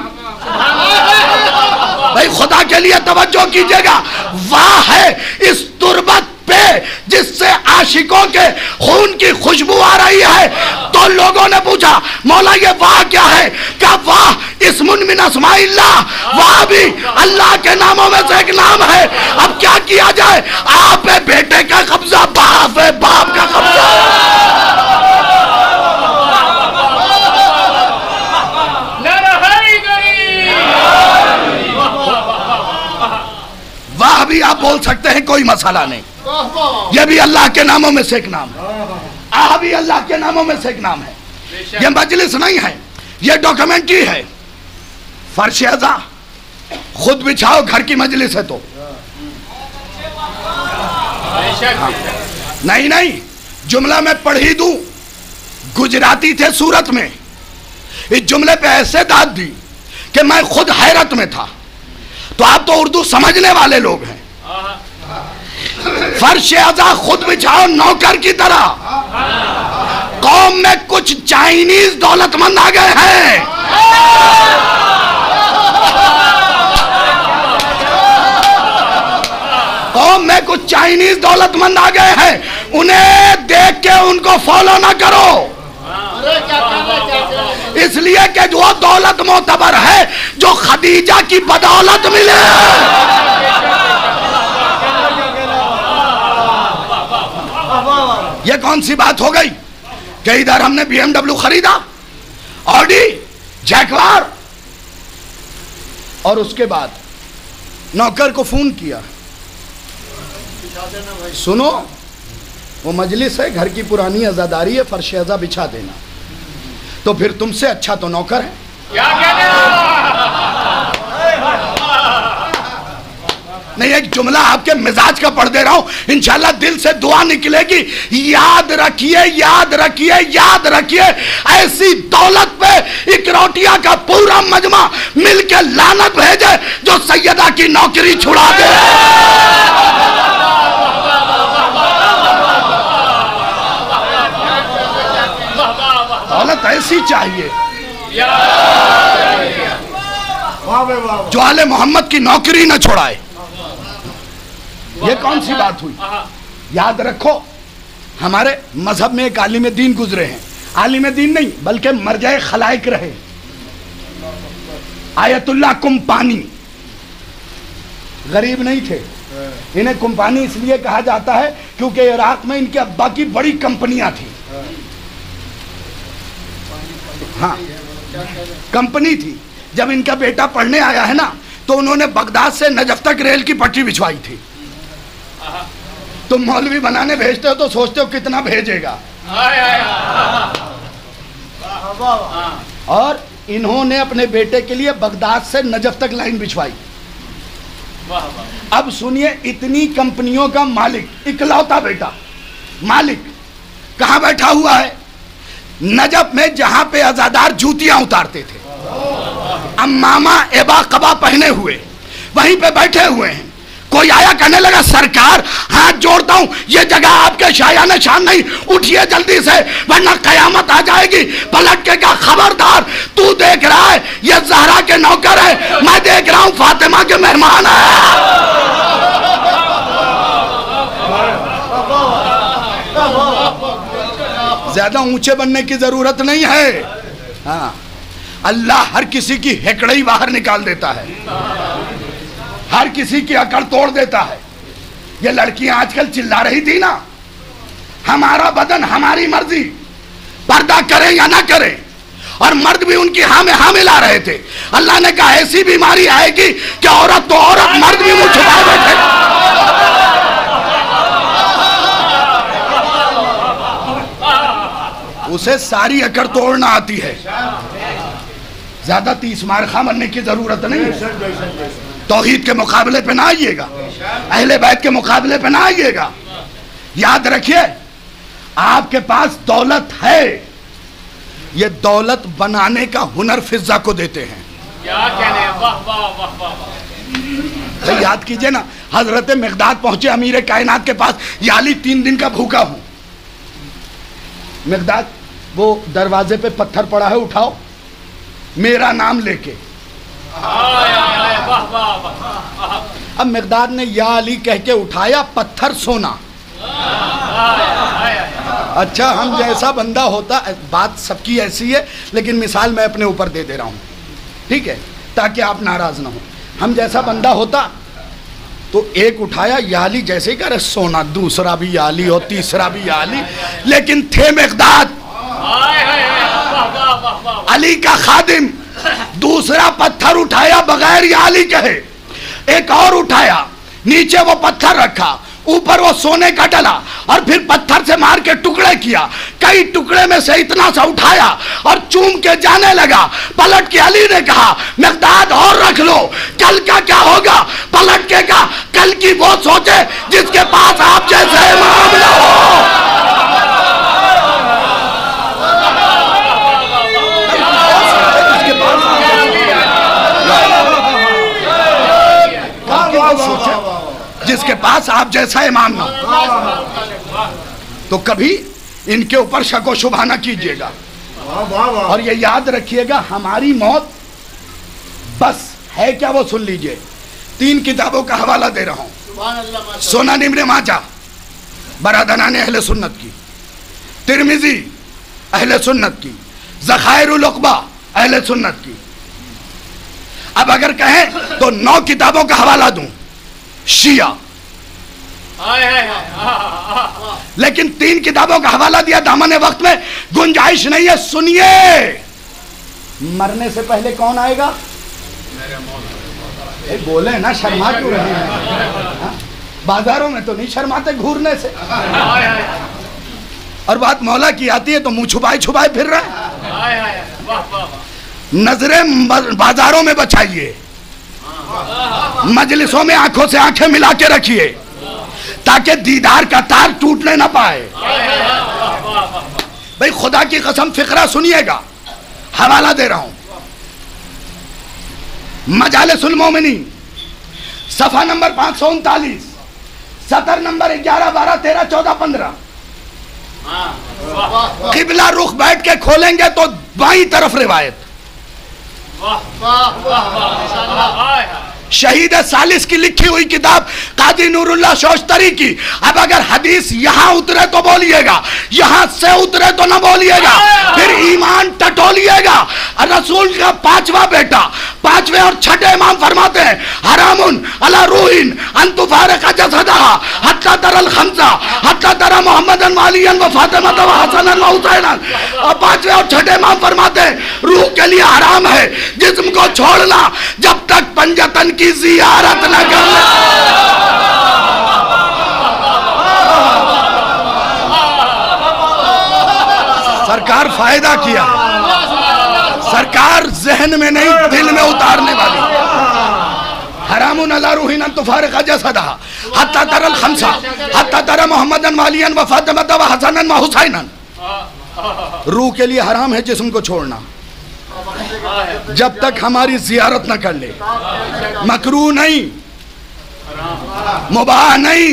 भाई खुदा के लिए तवज्जो कीजिएगा, वाह है इस तुरबत पे जिससे आशिकों के खून की खुशबू आ रही है। तो लोगों ने पूछा मौला ये वाह क्या है, क्या वाह इस्मुन मिन अस्माइल्लाह, वाह भी अल्लाह के नामों में से एक नाम है। अब क्या किया जाए, आप है बेटे का कब्जा, बाप है बाप का कब्जा। वाह भी आप बोल सकते हैं, कोई मसला नहीं, यह भी अल्लाह के नामों में से एक नाम है, आह भी अल्लाह के नामों में से एक नाम है। यह मजलिस नहीं है, यह डॉक्यूमेंट्री है। फर्श अज़ा खुद बिछाओ, घर की मजलिस है तो नहीं, जुमला मैं पढ़ ही दूं। गुजराती थे सूरत में, इस जुमले पे ऐसे दाद दी कि मैं खुद हैरत में था। तो आप तो उर्दू समझने वाले लोग हैं। फर्श अज़ा खुद बिछाओ नौकर की तरह। कौम में कुछ चाइनीज दौलतमंद आ गए हैं, कौम में कुछ चाइनीज दौलतमंद आ गए हैं, उन्हें देख के उनको फॉलो ना करो, इसलिए कि जो दौलत मोतबर है जो खदीजा की बदौलत मिले। ये कौन सी बात हो गई कि इधर हमने BMW खरीदा, ऑडी, जैगवार, और उसके बाद नौकर को फोन किया, सुनो वो मजलिस है, घर की पुरानी अज़ादारी है, फर्श अज़ा बिछा देना। तो फिर तुमसे अच्छा तो नौकर है। क्या नहीं, एक जुमला आपके मिजाज का पढ़ दे रहा हूं, इंशाल्लाह दिल से दुआ निकलेगी। याद रखिए, याद रखिए, याद रखिए, ऐसी दौलत पे इकरौटिया का पूरा मजमा मिलके लानत भेजे जो सैयदा की नौकरी छुड़ा दे। दौलत ऐसी चाहिए जो आले मोहम्मद की नौकरी न छोड़ाए। ये कौन सी बात हुई? याद रखो, हमारे मजहब में एक आलिम दीन गुजरे हैं, आलिम दीन नहीं बल्कि मरजाए खलाइक रहे, आयतुल्लाह कुम्पानी। गरीब नहीं थे, इन्हें कुम्पानी इसलिए कहा जाता है क्योंकि इराक में इनके अब्बा की बड़ी कंपनियां थी। हाँ, कंपनी थी, जब इनका बेटा पढ़ने आया है ना, तो उन्होंने बगदाद से नजफ तक रेल की पटरी बिछवाई थी। तुम मौलवी बनाने भेजते हो तो सोचते हो कितना भेजेगा। और इन्होंने अपने बेटे के लिए बगदाद से नजफ तक लाइन बिछवाई। अब सुनिए, इतनी कंपनियों का मालिक, इकलौता बेटा मालिक कहां बैठा हुआ है? नजफ में, जहां पे अजादार जूतियां उतारते थे, अम्मामा एबा कबा पहने हुए वहीं पे बैठे हुए हैं। कोई आया, कहने लगा सरकार हाथ जोड़ता हूं, ये जगह आपके शायाने शान नहीं, उठिए जल्दी से वरना कयामत आ जाएगी। पलट के कहा, खबरदार, तू देख रहा है ये ज़हरा के नौकर है, मैं देख रहा हूं फातिमा के मेहमान है। ज्यादा ऊंचे बनने की जरूरत नहीं है। हाँ, अल्लाह हर किसी की हेकड़ई बाहर निकाल देता है, हर किसी की अकड़ तोड़ देता है। ये लड़कियां आजकल चिल्ला रही थी ना, हमारा बदन हमारी मर्जी, पर्दा करें या ना करें, और मर्द भी उनकी हाँ में हाँ मिला रहे थे। अल्लाह ने कहा ऐसी बीमारी आएगी कि औरत तो औरत, मर्द भी मुंह छुपाए बैठे। उसे सारी अकड़ तोड़ना आती है, ज्यादा 30 मार खा मरने की जरूरत नहीं है। तौहीद के मुकाबले पे ना आइएगा, अहले बैत के मुकाबले पे ना आइएगा। याद रखिए, आपके पास दौलत है, ये दौलत बनाने का हुनर फिजा को देते हैं। क्या कहने, वाह वाह वाह वाह। तो याद कीजिए ना, हजरत मिक़दाद पहुंचे अमीर कायनात के पास, याली 3 दिन का भूखा हूं। मिक़दाद, वो दरवाजे पे पत्थर पड़ा है, उठाओ, मेरा नाम लेके। अब मिक़दाद ने या अली कह के उठाया, पत्थर सोना। अच्छा, हम जैसा बंदा होता, बात सबकी ऐसी है लेकिन मिसाल मैं अपने ऊपर दे रहा हूं, ठीक है, ताकि आप नाराज ना हो। हम जैसा बंदा होता तो एक उठाया, या अली जैसे ही करे सोना, दूसरा भी या अली और तीसरा भी या अली। लेकिन थे मिक़दाद अली का खादिम, दूसरा पत्थर उठाया बगैर या अली कहे, एक और उठाया, नीचे वो पत्थर रखा, ऊपर वो सोने का डला, और फिर पत्थर से मार के टुकड़े किया। कई टुकड़े में से इतना सा उठाया और चूम के जाने लगा। पलट के अली ने कहा, मिक़दाद और रख लो, कल का क्या होगा? पलट के कहा, कल की वो सोचे जिसके पास आप जैसे इमाम ना हो। जिसके पास आप जैसा इमाम ना हो। तो कभी इनके ऊपर शक व शुबहा ना कीजिएगा, और ये याद रखिएगा, हमारी मौत बस है क्या वो सुन लीजिए। 3 किताबों का हवाला दे रहा हूं, सुनन इब्न माजा बरादरान अहले सुन्नत की, तिरमिजी अहले सुन्नत की, ज़खाइरुल उक़बा अहले सुन्नत की। अब अगर कहें तो 9 किताबों का हवाला दूं, शिया, लेकिन 3 किताबों का हवाला दिया, दामन वक्त में गुंजाइश नहीं है। सुनिए, मरने से पहले कौन आएगा? बोले ना, शर्मा क्यों रहे हैं? बाजारों में तो नहीं शर्माते घूरने से, और बात मौला की आती है तो मुंह छुपाए छुपाए फिर रहे। नजरें बाजारों में बचाइए, मजलिसों में आंखों से आंखें मिला के रखिए, ताकि दीदार का तार टूटने ना पाए। भाई खुदा की कसम, फिक्रा सुनिएगा, हवाला दे रहा हूं, मजालिसुल मोमिनीन, सफा नंबर 539, सतर नंबर 11, 12, 13, 14, 15। किबला रुख बैठ के खोलेंगे तो बाईं तरफ रिवायत, शहीद सालिस की लिखी हुई किताब काजी नूरुल्लाह शौस्तरी की। अब अगर हदीस यहां उतरे तो बोलिएगा, यहां से उतरे तो ना बोलिएगा, फिर ईमान टटोलिएगा। रसूल का 5वां बेटा, 5वें और 6ठे इमाम फरमाते हैं हरामुन अला रूहिन अन तुफारिका जसदहा हत्ता तरल खमसा हत्ता तरा मोहम्मदन वालियन व फातिमा व हसनन व हुसैनन। और 5वें और 6ठे इमाम फरमाते हैं रूह के लिए हराम है जिस्म को छोड़ना जब तक पंजतन की जियारत न कर ले। सरकार फायदा किया, सरकार जहन में नहीं दिल में उतारने वाली। हरामुन अला रूहिन अन तुफारिका जसदहा हत्ता तरल खमसा हत्ता तरा मोहम्मदन वालियन व फातिमा व हसनन व हुसैनन। रूह के लिए हराम है जिस्म को छोड़ना जब तक हमारी जियारत न कर ले। मकरूह नहीं, मुबाह नहीं,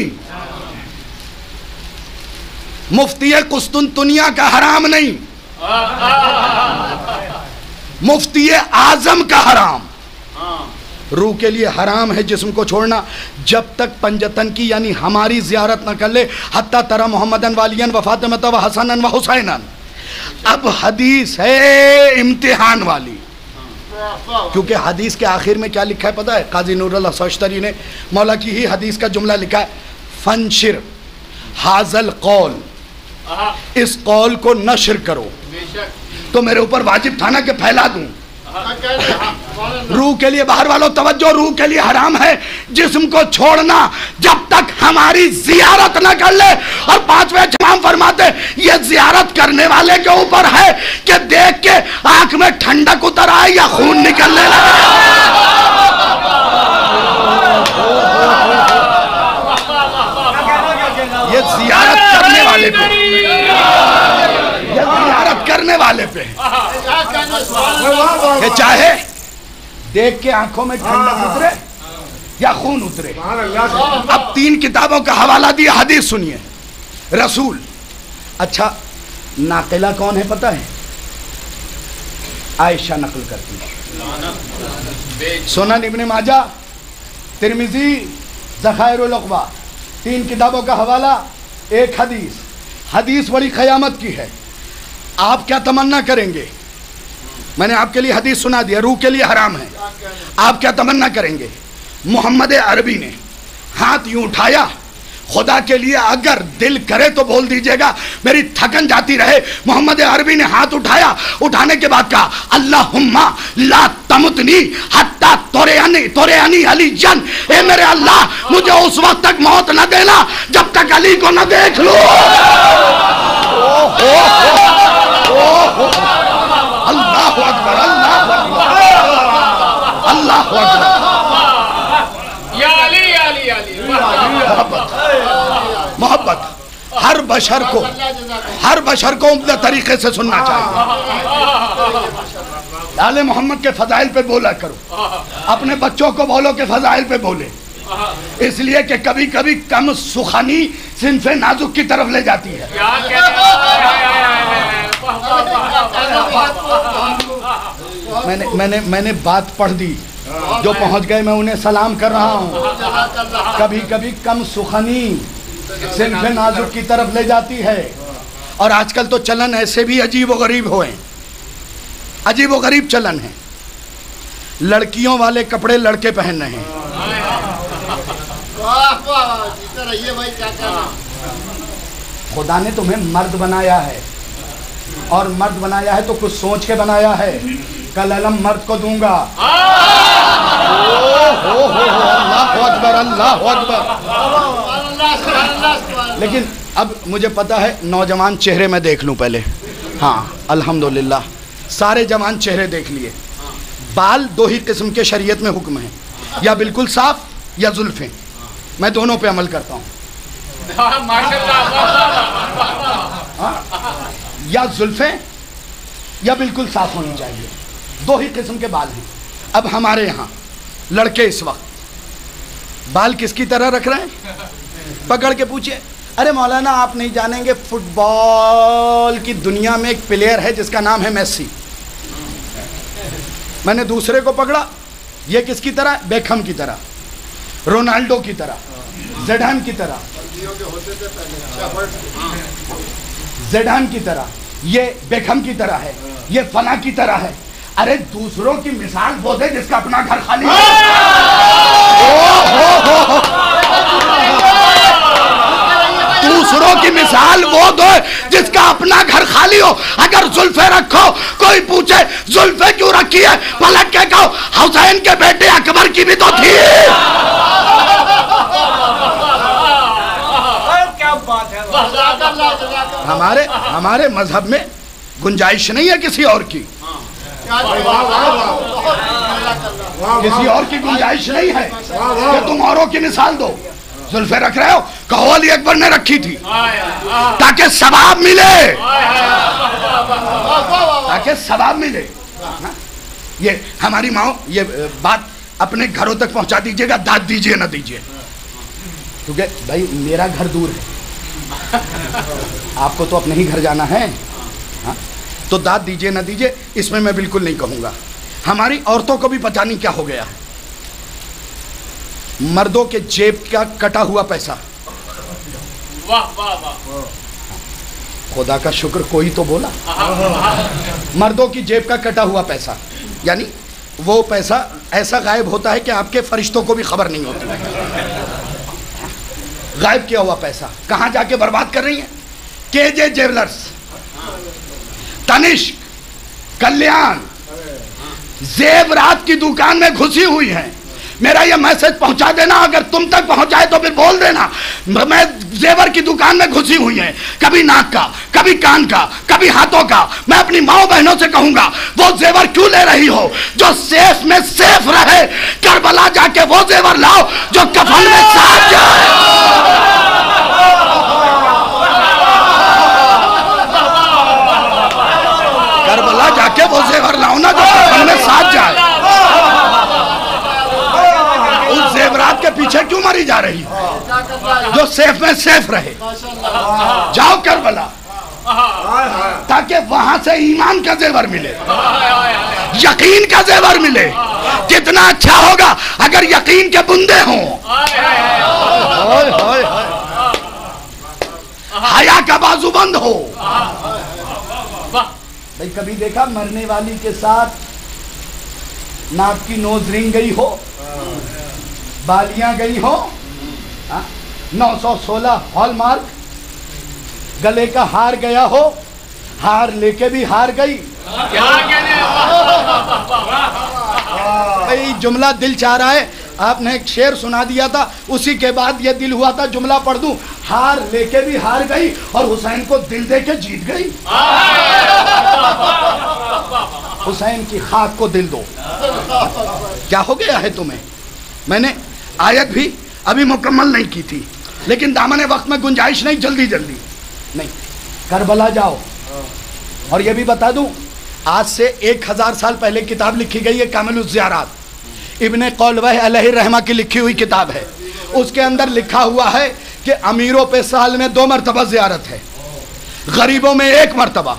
मुफ्ती कुस्तुनतुनिया का हराम नहीं, मुफ्ती आजम का हराम। रूह के लिए हराम है जिस्म को छोड़ना जब तक पंजतन की यानी हमारी जियारत न कर ले। हत्ता तरा मोहम्मदन वालियन व फातिमा व हसनन व हुसैनन। अब हदीस है इम्तिहान वाली, क्योंकि हदीस के आखिर में क्या लिखा है पता है? काजी नूरुल्लाह सश्तरी ने मौला की ही हदीस का जुमला लिखा है, फंशिर हाजल कौल, इस कौल को नशर करो। तो मेरे ऊपर वाजिब था ना कि फैला दूं। रूह के लिए, बाहर वालों तवज्जो, रूह के लिए हराम है जिस्म को छोड़ना जब तक हमारी जियारत न कर ले। और 5वें इमाम फरमाते ये जियारत करने वाले के ऊपर है कि देख के आंख में ठंडक उतर आए या खून निकलने लगे। ये जियारत करने वाले पे, ये जियारत करने वाले पे कि चाहे देख के आंखों में ठंडक उतरे या खून उतरे। अब 3 किताबों का हवाला दिया, हदीस सुनिए। रसूल, अच्छा नाकिला कौन है पता है? आयशा नकल करती है। सुनन इब्ने माजा, तिरमिजी, ज़खाइरुल अक़बा, 3 किताबों का हवाला, एक हदीस। हदीस बड़ी क़यामत की है। आप क्या तमन्ना करेंगे? मैंने आपके लिए हदीस सुना दिया, रूह के लिए हराम है। आप क्या तमन्ना करेंगे? मोहम्मद अरबी ने हाथ यूं उठाया, खुदा के लिए अगर दिल करे तो बोल दीजिएगा, मेरी थकन जाती रहे। मोहम्मद अरबी ने हाथ उठाया, उठाने के बाद कहा अल्लाहुम्मा ला तमुतनी हत्ता तोरेअनी अली जन। ए मेरे अल्लाह, मुझे उस वक्त तक मौत न देना जब तक अली को न देख लूं। अल्लाहु अकबर, अल्लाहु अकबर, अल्लाहु अकबर। मोहब्बत हर बशर को उम्दा तरीके से सुनना चाहिए। आले मोहम्मद के फजाइल पे बोला करो, अपने बच्चों को बोलो के फजाइल पे बोले, इसलिए कि कभी कभी कम सुखानी सिनफे नाजुक की तरफ ले जाती है। मैंने बात पढ़ दी, जो पहुंच गए मैं उन्हें सलाम कर रहा हूं। कभी कभी कम सुखानी सिनफे नाजुक की तरफ ले जाती है। और आजकल तो चलन ऐसे भी अजीब व गरीब हुए, अजीब व गरीब चलन है। लड़कियों वाले कपड़े लड़के पहन रहे हैं। खुदा ने तुम्हें मर्द बनाया है, और मर्द बनाया है तो कुछ सोच के बनाया है। कल अलम मर्द को दूंगा। अल्लाहु अकबर, अल्लाहु अकबर। लेकिन अब मुझे पता है नौजवान चेहरे में देख लूं पहले। हाँ अल्हम्दुलिल्लाह, सारे जवान चेहरे देख लिए। बाल 2 ही किस्म के शरीयत में हुक्म है, या बिल्कुल साफ या जुल्फें। मैं दोनों पे अमल करता हूँ। या जुल्फें या बिल्कुल साफ होनी चाहिए, 2 ही किस्म के बाल हैं। अब हमारे यहाँ लड़के इस वक्त बाल किसकी तरह रख रहे हैं? पकड़ के पूछिए, अरे मौलाना आप नहीं जानेंगे, फुटबॉल की दुनिया में एक प्लेयर है जिसका नाम है मेसी। मैंने दूसरे को पकड़ा, ये किसकी तरह? बेकहम की तरह, रोनाल्डो की तरह, ज़िडान की तरह, ज़िडान की तरह। ये बेगम की तरह है, ये फना की तरह है। अरे दूसरों की मिसाल वो दे जिसका अपना घर खाली हो। दूसरों की मिसाल वो दो जिसका अपना घर खाली हो। अगर जुल्फे रखो, कोई पूछे जुल्फे क्यों रखी है, पलट के कहो हुसैन के बेटे अकबर की भी तो थी। क्या बात है। हमारे मजहब में गुंजाइश नहीं है किसी और की, किसी और की गुंजाइश नहीं है कि तुम औरों की मिसाल दो। जुल्फे रख रहे हो, कहो अली अकबर ने रखी थी ताकि सवाब मिले, ताकि सवाब मिले। ये हमारी माँ, ये बात अपने घरों तक पहुंचा दीजिएगा, दाद दीजिए ना दीजिए, क्योंकि भाई मेरा घर दूर है, आपको तो अपने ही घर जाना है। हाँ? तो दाद दीजिए ना दीजिए, इसमें मैं बिल्कुल नहीं कहूँगा। हमारी औरतों को भी पता नहीं क्या हो गया है, मर्दों के जेब का कटा हुआ पैसा। वाह वाह वाह। खुदा का शुक्र कोई तो बोला। मर्दों की जेब का कटा हुआ पैसा, यानी वो पैसा ऐसा गायब होता है कि आपके फरिश्तों को भी खबर नहीं होती। गायब किया हुआ पैसा कहां जाके बर्बाद कर रही है? केजे ज्वेलर्स, तनिष्क, कल्याण, जेवरात की दुकान में घुसी हुई है। मेरा ये मैसेज पहुंचा देना, अगर तुम तक पहुंचाए तो फिर बोल देना मैं जेवर की दुकान में घुसी हुई है। कभी नाक का, कभी कान का, कभी हाथों का। मैं अपनी माँ बहनों से कहूंगा वो जेवर क्यों ले रही हो जो सेफ में सेफ रहे। करबला जाके वो जेवर लाओ जो कफन में साथ जाए। करबला जाके वो जेवर लाओ ना जो कफन में साथ जाए। उस जेवरात के पीछे क्यों मरी जा रही जो सेफ में सेफ रहे। जाओ करबला, ताकि वहां से ईमान का जेवर मिले, यकीन का जेवर मिले। कितना अच्छा होगा अगर यकीन के बुंदे हों, हया का बाजूबंद हो। भाई कभी देखा मरने वाली के साथ नाक की नोज रिंग गई हो, बालियां गई हो, 916 हॉलमार्क, गले का हार गया हो, हार लेके भी हार गई। भाई जुमला दिल चाह रहा है, आपने एक शेर सुना दिया था, उसी के बाद ये दिल हुआ था जुमला पढ़ दूं। हार लेके भी हार गई और हुसैन को दिल दे के जीत गई। हुसैन की खाक को दिल दो। क्या हो गया है तुम्हें? मैंने आयत भी अभी मुकम्मल नहीं की थी, लेकिन दामन वक्त में गुंजाइश नहीं, जल्दी जल्दी नहीं। करबला जाओ। और ये भी बता दूं, आज से 1000 साल पहले किताब लिखी गई है कामिलुज़ ज़ियारात, इब्ने क़ौलवह अलैहि रहमा की लिखी हुई किताब है। उसके अंदर लिखा हुआ है कि अमीरों पे साल में 2 मरतबा ज़ियारत है, गरीबों में 1 मरतबा,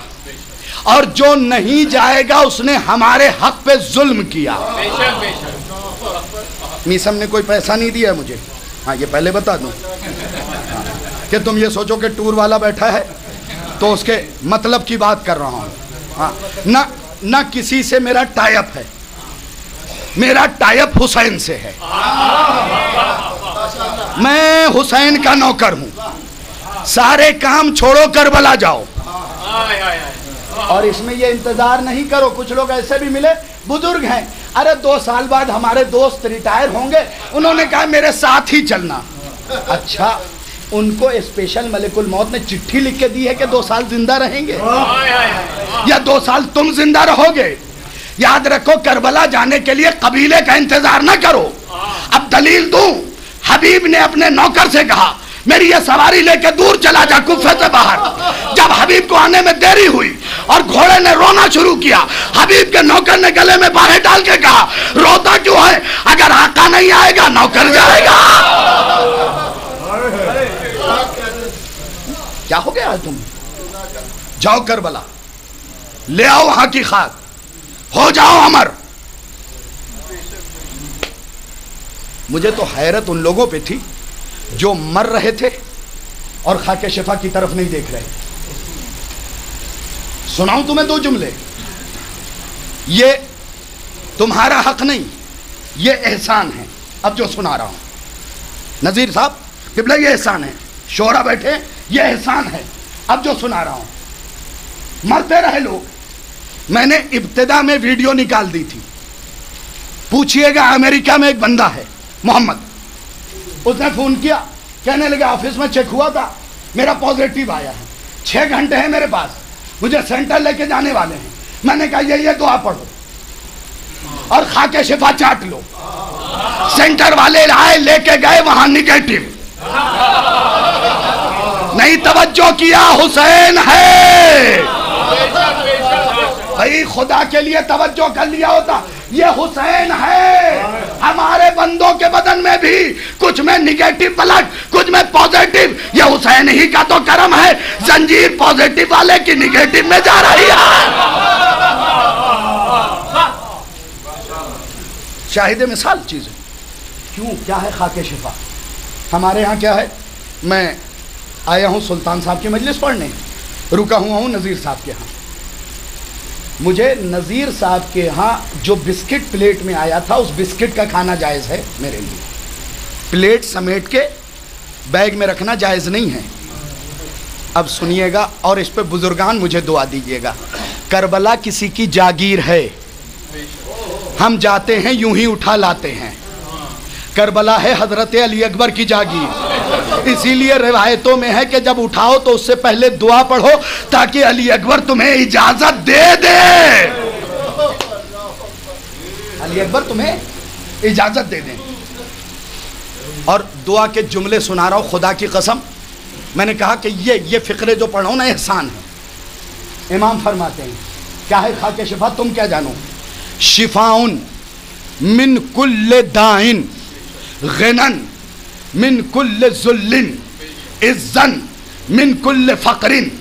और जो नहीं जाएगा उसने हमारे हक पे जुल्म किया। मीसम ने कोई पैसा नहीं दिया मुझे, हाँ ये पहले बता दूं, कि तुम ये सोचो कि टूर वाला बैठा है तो उसके मतलब की बात कर रहा हूँ। हाँ, ना किसी से मेरा टाइप है, मेरा टाइप हुसैन से है। मैं हुसैन का नौकर हूँ। सारे काम छोड़ो, करबला जाओ। और इसमें ये इंतजार नहीं करो, कुछ लोग ऐसे भी मिले बुजुर्ग हैं, अरे 2 साल बाद हमारे दोस्त रिटायर होंगे, उन्होंने कहा मेरे साथ ही चलना। अच्छा, उनको स्पेशल मलिकुल मौत ने चिट्ठी लिख के दी है कि 2 साल जिंदा रहेंगे या 2 साल तुम जिंदा रहोगे। याद रखो, करबला जाने के लिए कबीले का इंतजार ना करो। अब दलील दूं, हबीब ने अपने नौकर से कहा मेरी ये सवारी लेके दूर चला जा कुफे से बाहर। जब हबीब को आने में देरी हुई और घोड़े ने रोना शुरू किया, हबीब के नौकर ने गले में बाहें डाल के कहा रोता क्यों है, अगर आका नहीं आएगा नौकर जाएगा। क्या हो गया है तुम? जाओ करबला, ले आओ वहां की खाक, हो जाओ अमर। मुझे तो हैरत उन लोगों पे थी जो मर रहे थे और खाके शिफा की तरफ नहीं देख रहे। सुनाऊं तुम्हें दो जुमले? ये तुम्हारा हक नहीं, ये एहसान है। अब जो सुना रहा हूं नजीर साहब किबला, ये एहसान है। शोरा बैठे, ये एहसान है। अब जो सुना रहा हूं, मरते रहे लोग। मैंने इब्तिदा में वीडियो निकाल दी थी। पूछिएगा, अमेरिका में एक बंदा है मोहम्मद, उसने फोन किया, कहने लगे ऑफिस में चेक हुआ था, मेरा पॉजिटिव आया है, 6 घंटे हैं मेरे पास, मुझे सेंटर लेके जाने वाले हैं। मैंने कहा ये दुआ पढ़ो और खाके शिफा चाट लो। सेंटर वाले आए, लेके गए, वहां निगेटिव। नहीं तवज्जो किया, हुसैन है भाई, खुदा के लिए तवज्जो कर लिया होता। ये हुसैन है। हमारे बंदों के बदन में भी कुछ में निगेटिव ब्लड, कुछ में पॉजिटिव। ये हुसैन ही का तो करम है, जंजीर पॉजिटिव वाले की निगेटिव में जा रही है। शाहिद मिसाल चीज है। क्यों, क्या है खाके शिफा? हमारे यहाँ क्या है, मैं आया हूँ सुल्तान साहब की मजलिस पढ़ने, रुका हुआ हूँ नज़ीर साहब के यहाँ। मुझे नज़ीर साहब के यहाँ जो बिस्किट प्लेट में आया था, उस बिस्किट का खाना जायज़ है मेरे लिए। प्लेट समेट के बैग में रखना जायज़ नहीं है। अब सुनिएगा, और इस पे बुजुर्गान मुझे दुआ दीजिएगा। करबला किसी की जागीर है, हम जाते हैं यूं ही उठा लाते हैं। करबला है हजरत अली अकबर की जागीर, इसीलिए रिवायतों में है कि जब उठाओ तो उससे पहले दुआ पढ़ो ताकि अली अकबर तुम्हें इजाजत दे दे। अली अकबर तुम्हें इजाजत दे दें। और दुआ के जुमले सुना रहा हूं, खुदा की कसम। मैंने कहा कि ये फिक्रे जो पढ़ो ना, एहसान है। इमाम फरमाते हैं, क्या है खाके शिफा, तुम क्या जानो? शिफाउन मिन कुल्ले दाइन, ग़िनन मिन कुल्ले ज़ुल्लिन, इज़्ज़न मिन कुल्ले फ़क़रिन।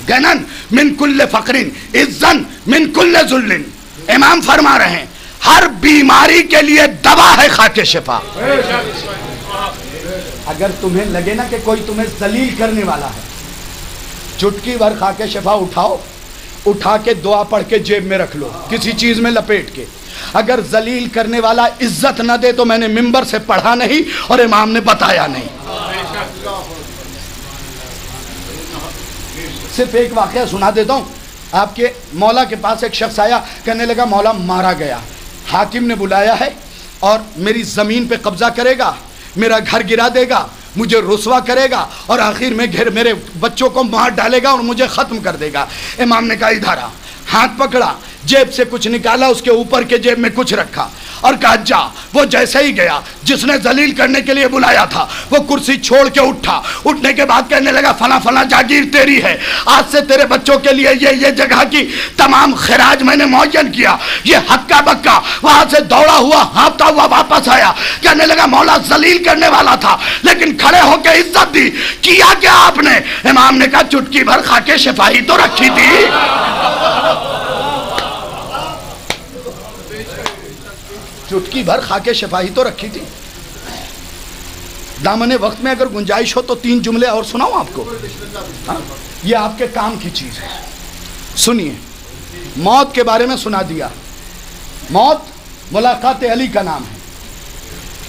ग़िनन मिन कुल्ले फ़क़रिन, इज़्ज़न मिन कुल्ले ज़ुल्लिन। इमाम फरमा रहे हैं, हर बीमारी के लिए दवा है खाके शिफा। अगर तुम्हें लगे ना कि कोई तुम्हें जलील करने वाला है, चुटकी भर खाके शिफा उठाओ, उठा के दुआ पढ़ के जेब में रख लो, किसी चीज में लपेट के। अगर जलील करने वाला इज्जत न दे तो मैंने मिंबर से पढ़ा नहीं और इमाम ने बताया नहीं। सिर्फ एक वाकया सुना देता हूं। आपके मौला के पास एक शख्स आया, कहने लगा मौला मारा गया, हाकिम ने बुलाया है और मेरी जमीन पे कब्जा करेगा, मेरा घर गिरा देगा, मुझे रुसवा करेगा और आखिर में घर मेरे बच्चों को मार डालेगा और मुझे ख़त्म कर देगा। इमाम ने कहा इधर आ। हाथ पकड़ा, जेब से कुछ निकाला, उसके ऊपर के जेब में कुछ रखा और कहा जा। वो जैसे ही गया, जिसने जलील करने के लिए बुलाया था वो कुर्सी छोड़ के उठा। उठने के बाद कहने लगा फला फला जागीर तेरी है, आज से तेरे बच्चों के लिए ये जगह की तमाम खराज मैंने मुअय्यन किया। ये हक्का बक्का वहां से दौड़ा हुआ हाँफता हुआ वापस आया, कहने लगा मौला जलील करने वाला था लेकिन खड़े होकर इज्जत दी। किया क्या आपने? इमाम ने कहा चुटकी भर खाके शिफाही तो रखी थी। चुटकी भर खाके शिफाही तो रखी थी। दामने वक्त में अगर गुंजाइश हो तो 3 जुमले और सुनाऊं आपको। हाँ? ये आपके काम की चीज है। सुनिए, मौत के बारे में सुना दिया। मौत मुलाकात अली का नाम है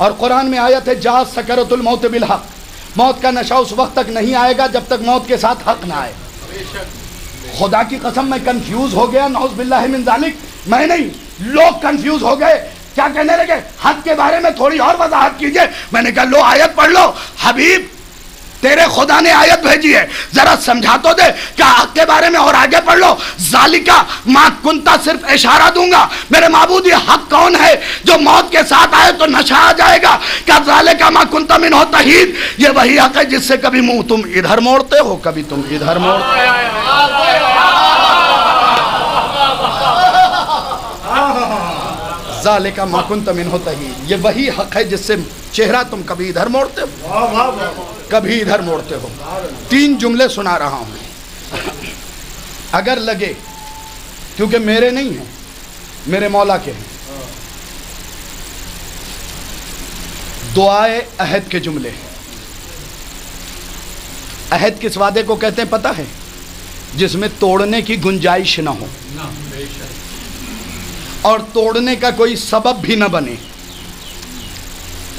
और कुरान में आयत है जा सकरतुल मौत बिल हक। मौत का नशा उस वक्त तक नहीं आएगा जब तक मौत के साथ हक ना आए। खुदा की कसम मैं कंफ्यूज हो गया, नौज़ बिल्लाहि मिन ज़ालिक। मैं नहीं, लोग कंफ्यूज हो गए। क्या कहने लगे? हक के बारे में थोड़ी और वजाहत कीजिए। मैंने कहा लो आयत पढ़ लो। हबीब तेरे खुदा ने आयत भेजी है, जरा समझा तो दे। क्या हक के बारे में और आगे पढ़ लो। जालिका मा कुंता, सिर्फ इशारा दूंगा। मेरे माबूद ये हक कौन है जो मौत के साथ आए तो नशा आ जाएगा? क्या जालिका मा कुंता मिन हो तहीद, ये वही हक है जिससे कभी मुंह तुम इधर मोड़ते हो, कभी तुम इधर मोड़ते हो। ज़ालिका मा कुंता मिन हो तहीद, ये वही हक है जिससे चेहरा तुम कभी इधर मोड़ते हो, कभी इधर मोड़ते हो। 3 जुमले सुना रहा हूं। अगर लगे, क्योंकि मेरे नहीं हैं, मेरे मौला के हैं। दुआए अहद के जुमले। अहद किस वादे को कहते हैं पता है? जिसमें तोड़ने की गुंजाइश ना हो और तोड़ने का कोई सबब भी ना बने।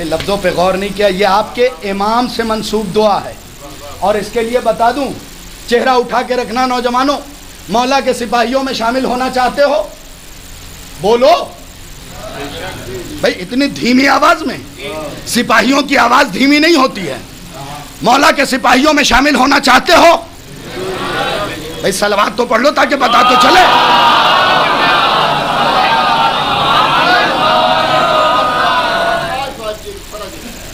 लफ्ज़ों पे गौर नहीं किया, ये आपके इमाम से मंसूब दुआ है। और इसके लिए बता दूं, चेहरा उठा के रखना नौजवानों, मौला के सिपाहियों में शामिल होना चाहते हो? बोलो भाई, इतनी धीमी आवाज में। सिपाहियों की आवाज धीमी नहीं होती है। मौला के सिपाहियों में शामिल होना चाहते हो? भाई सलवात तो पढ़ लो ताकि पता तो चले।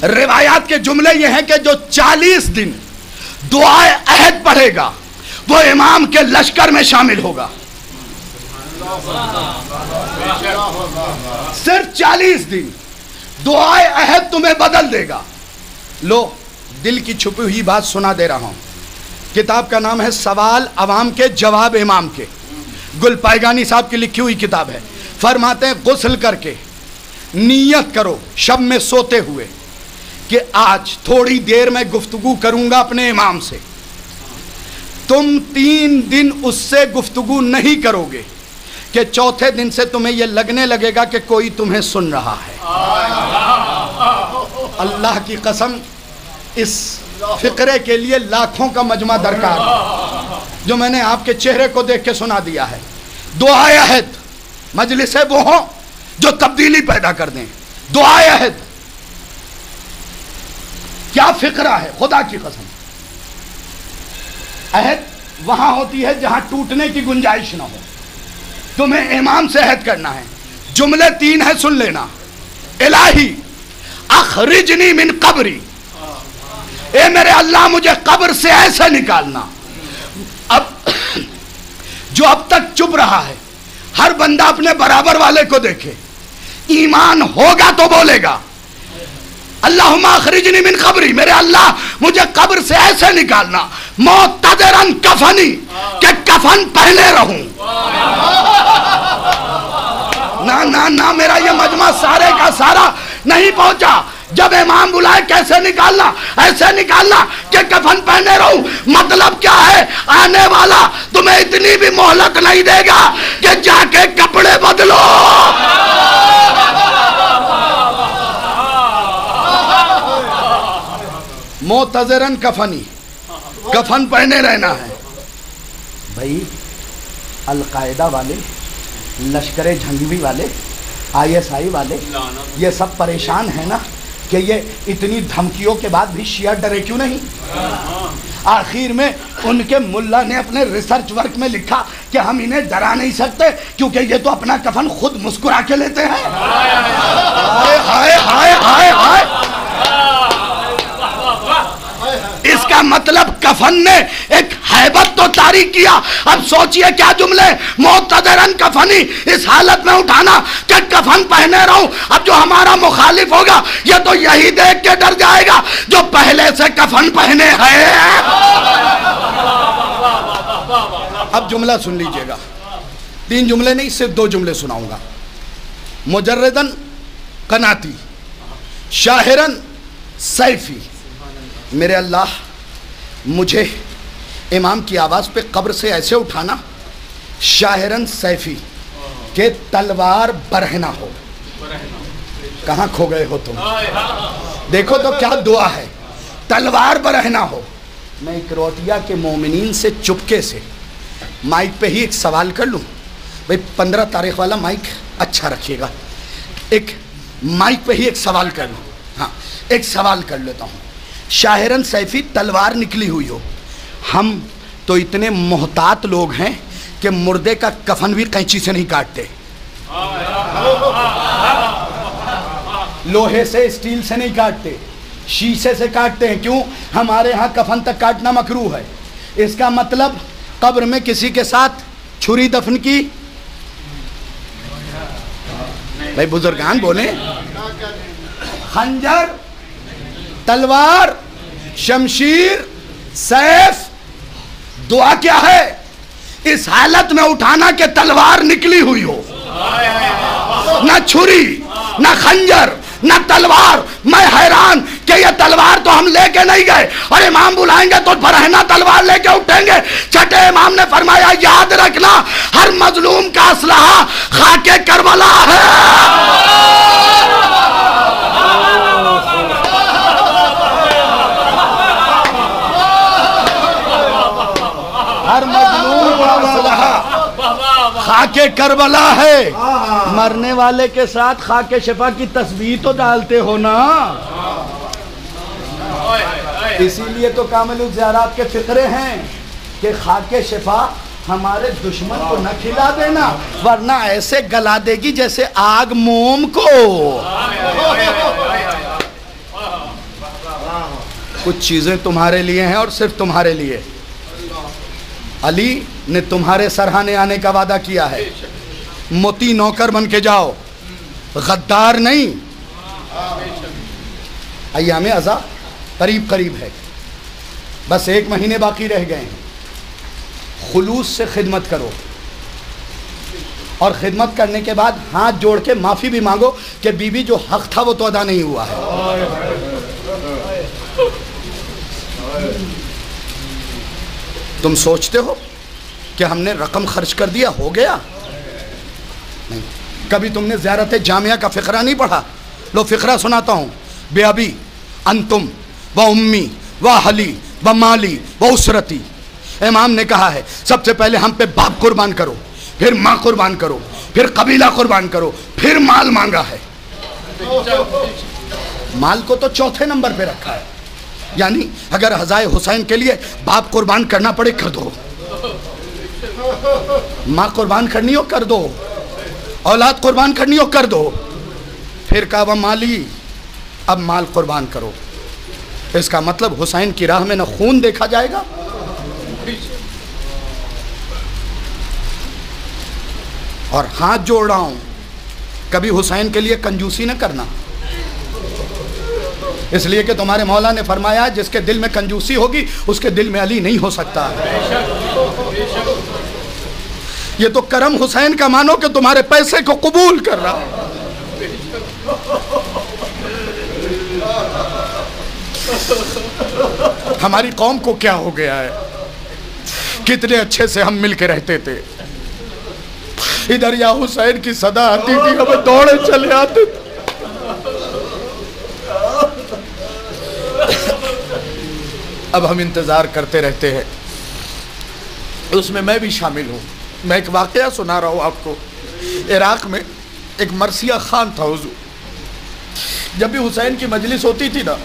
रिवायात के जुमले ये हैं कि जो 40 दिन दुआए अहद पढ़ेगा वो इमाम के लश्कर में शामिल होगा। सिर्फ 40 दिन दुआए अहद तुम्हें बदल देगा। लो, दिल की छुपी हुई बात सुना दे रहा हूं। किताब का नाम है सवाल अवाम के जवाब इमाम के। गुल पायगानी साहब की लिखी हुई किताब है। फरमाते हैं, गुस्ल करके नियत करो शब में सोते हुए कि आज थोड़ी देर में गुफ्तगू करूंगा अपने इमाम से। तुम 3 दिन उससे गुफ्तगू नहीं करोगे कि चौथे दिन से तुम्हें यह लगने लगेगा कि कोई तुम्हें सुन रहा है। अल्लाह की कसम, इस फिक्रे के लिए लाखों का मजमा दरकार है जो मैंने आपके चेहरे को देख के सुना दिया है। दुआए अहद मजलिस वो हो जो तब्दीली पैदा कर दें। दुआए अहद क्या फिक्रा है, खुदा की कसम। अहद वहां होती है जहां टूटने की गुंजाइश ना हो। तुम्हें इमाम से अहद करना है। जुमले 3 है, सुन लेना। इलाही अखरिजनी मिन कब्री, ए मेरे अल्लाह मुझे कब्र से ऐसे निकालना। अब जो अब तक चुप रहा है, हर बंदा अपने बराबर वाले को देखे। ईमान होगा तो बोलेगा, अल्लाहुम्मा अखरिजनी मिन कब्री, मेरे अल्लाह मुझे कब्र से ऐसे निकालना। मुअत्तज़िरन कफनी, के कफन पहने रहूं। ना ना ना, मेरा ये मजमा सारे का सारा नहीं पहुंचा। जब इमाम बुलाए कैसे निकालना, ऐसे निकालना कि कफन पहने रहूं। मतलब क्या है, आने वाला तुम्हें इतनी भी मोहलत नहीं देगा कि जाके कपड़े बदलो। मुअत्तज़िरन कफनी, कफन पहने रहना है। भाई अलकायदा वाले, लश्कर झंगवी वाले, ISI वाले, ये सब परेशान है ना कि ये इतनी धमकियों के बाद भी शिया डरे क्यों नहीं। आखिर में उनके मुल्ला ने अपने रिसर्च वर्क में लिखा कि हम इन्हें डरा नहीं सकते क्योंकि ये तो अपना कफन खुद मुस्कुरा के लेते हैं। हाय हाय हाय हाय हाय। इसका मतलब कफन ने एक हैबत तो तारी किया। अब सोचिए क्या जुमले, मुअत्तज़िरन कफनी, इस हालत में उठाना कि कफन पहने रहूं। अब जो हमारा मुखालिफ होगा ये तो यही देख के डर जाएगा जो पहले से कफन पहने हैं। अब जुमला सुन लीजिएगा, 3 जुमले नहीं, सिर्फ 2 जुमले सुनाऊंगा। मुजर्रदन कनाती, शाहिरन सैफी, मेरे अल्लाह मुझे इमाम की आवाज़ पे कब्र से ऐसे उठाना, शाहिरन सैफी के तलवार बरहना हो। कहाँ खो गए हो तुम? देखो तो क्या दुआ है, तलवार बरहना हो। मैं इकरोटिया के मोमिनीन से चुपके से माइक पे ही एक सवाल कर लूँ। भाई 15 तारीख वाला माइक अच्छा रखिएगा। एक माइक पे ही एक सवाल कर लूँ। हाँ, एक सवाल कर लेता हूँ। शाहिरन सैफी, तलवार निकली हुई हो। हम तो इतने मोहतात लोग हैं कि मुर्दे का कफन भी कैंची से नहीं काटते, लोहे से, स्टील से नहीं काटते, शीशे से काटते हैं। क्यों? हमारे यहाँ कफन तक काटना मकरूह है। इसका मतलब कब्र में किसी के साथ छुरी दफन की। भाई बुजुर्गान बोले, खंजर, तलवार, शमशीर, सैफ। दुआ क्या है? इस हालत में उठाना कि तलवार निकली हुई हो, ना छुरी, ना खंजर, ना तलवार। मैं हैरान कि ये तलवार तो हम लेके नहीं गए और इमाम बुलाएंगे तो बरहना तलवार लेके उठेंगे। छठे इमाम ने फरमाया याद रखना हर मजलूम का असलहा खाके करबला है। हर मजलूम का असलहा खाके करबला है। मरने वाले के साथ खाके शिफा की तस्वीर तो डालते हो ना, इसीलिए तो कामिल ज़ियारत के फिक्रे हैं कि खाके शिफा हमारे दुश्मन को न खिला देना, वरना ऐसे गला देगी जैसे आग मोम को। कुछ चीजें तुम्हारे लिए हैं और सिर्फ तुम्हारे लिए। अली ने तुम्हारे सरहाने आने का वादा किया है, मोती नौकर बन के जाओ, गद्दार नहीं। अय्याम अज़ा करीब करीब है, बस 1 महीने बाकी रह गए हैं। खुलूस से खिदमत करो और खिदमत करने के बाद हाथ जोड़ के माफ़ी भी मांगो कि बीवी जो हक था वो तो अदा नहीं हुआ है। तुम सोचते हो कि हमने रकम खर्च कर दिया हो गया? नहीं। कभी तुमने ज़ियारत जामिया का फ़िक्रा नहीं पढ़ा? लो फ़िक्रा सुनाता हूँ। बेअबी अंतुम व उम्मी व अहली व माली व उसरती। इमाम ने कहा है सबसे पहले हम पे बाप कुर्बान करो, फिर माँ कुर्बान करो, फिर कबीला कुर्बान करो, फिर माल मांगा है। माल को तो चौथे नंबर पे रखा है, यानी अगर हज़ाए हुसैन के लिए बाप कुर्बान करना पड़े कर दो, माँ कुर्बान करनी हो कर दो, औलाद कुर्बान करनी हो कर दो। फिर कहा वह माली, अब माल कुर्बान करो। इसका मतलब हुसैन की राह में न खून देखा जाएगा और हाथ जोड़ रहा हूं, कभी हुसैन के लिए कंजूसी न करना, इसलिए कि तुम्हारे मौला ने फरमाया जिसके दिल में कंजूसी होगी उसके दिल में अली नहीं हो सकता। ये तो करम हुसैन का मानो कि तुम्हारे पैसे को कबूल कर रहा। हमारी कौम को क्या हो गया है? कितने अच्छे से हम मिलके रहते थे, इधर या हुसैन की सदा आती थी, हमें दौड़े चले आते थे। अब हम इंतजार करते रहते हैं, उसमें मैं भी शामिल हूँ। मैं एक वाकया सुना रहा हूँ आपको। इराक में एक मरसिया खान था हुजूर, जब भी हुसैन की मजलिस होती थी ना,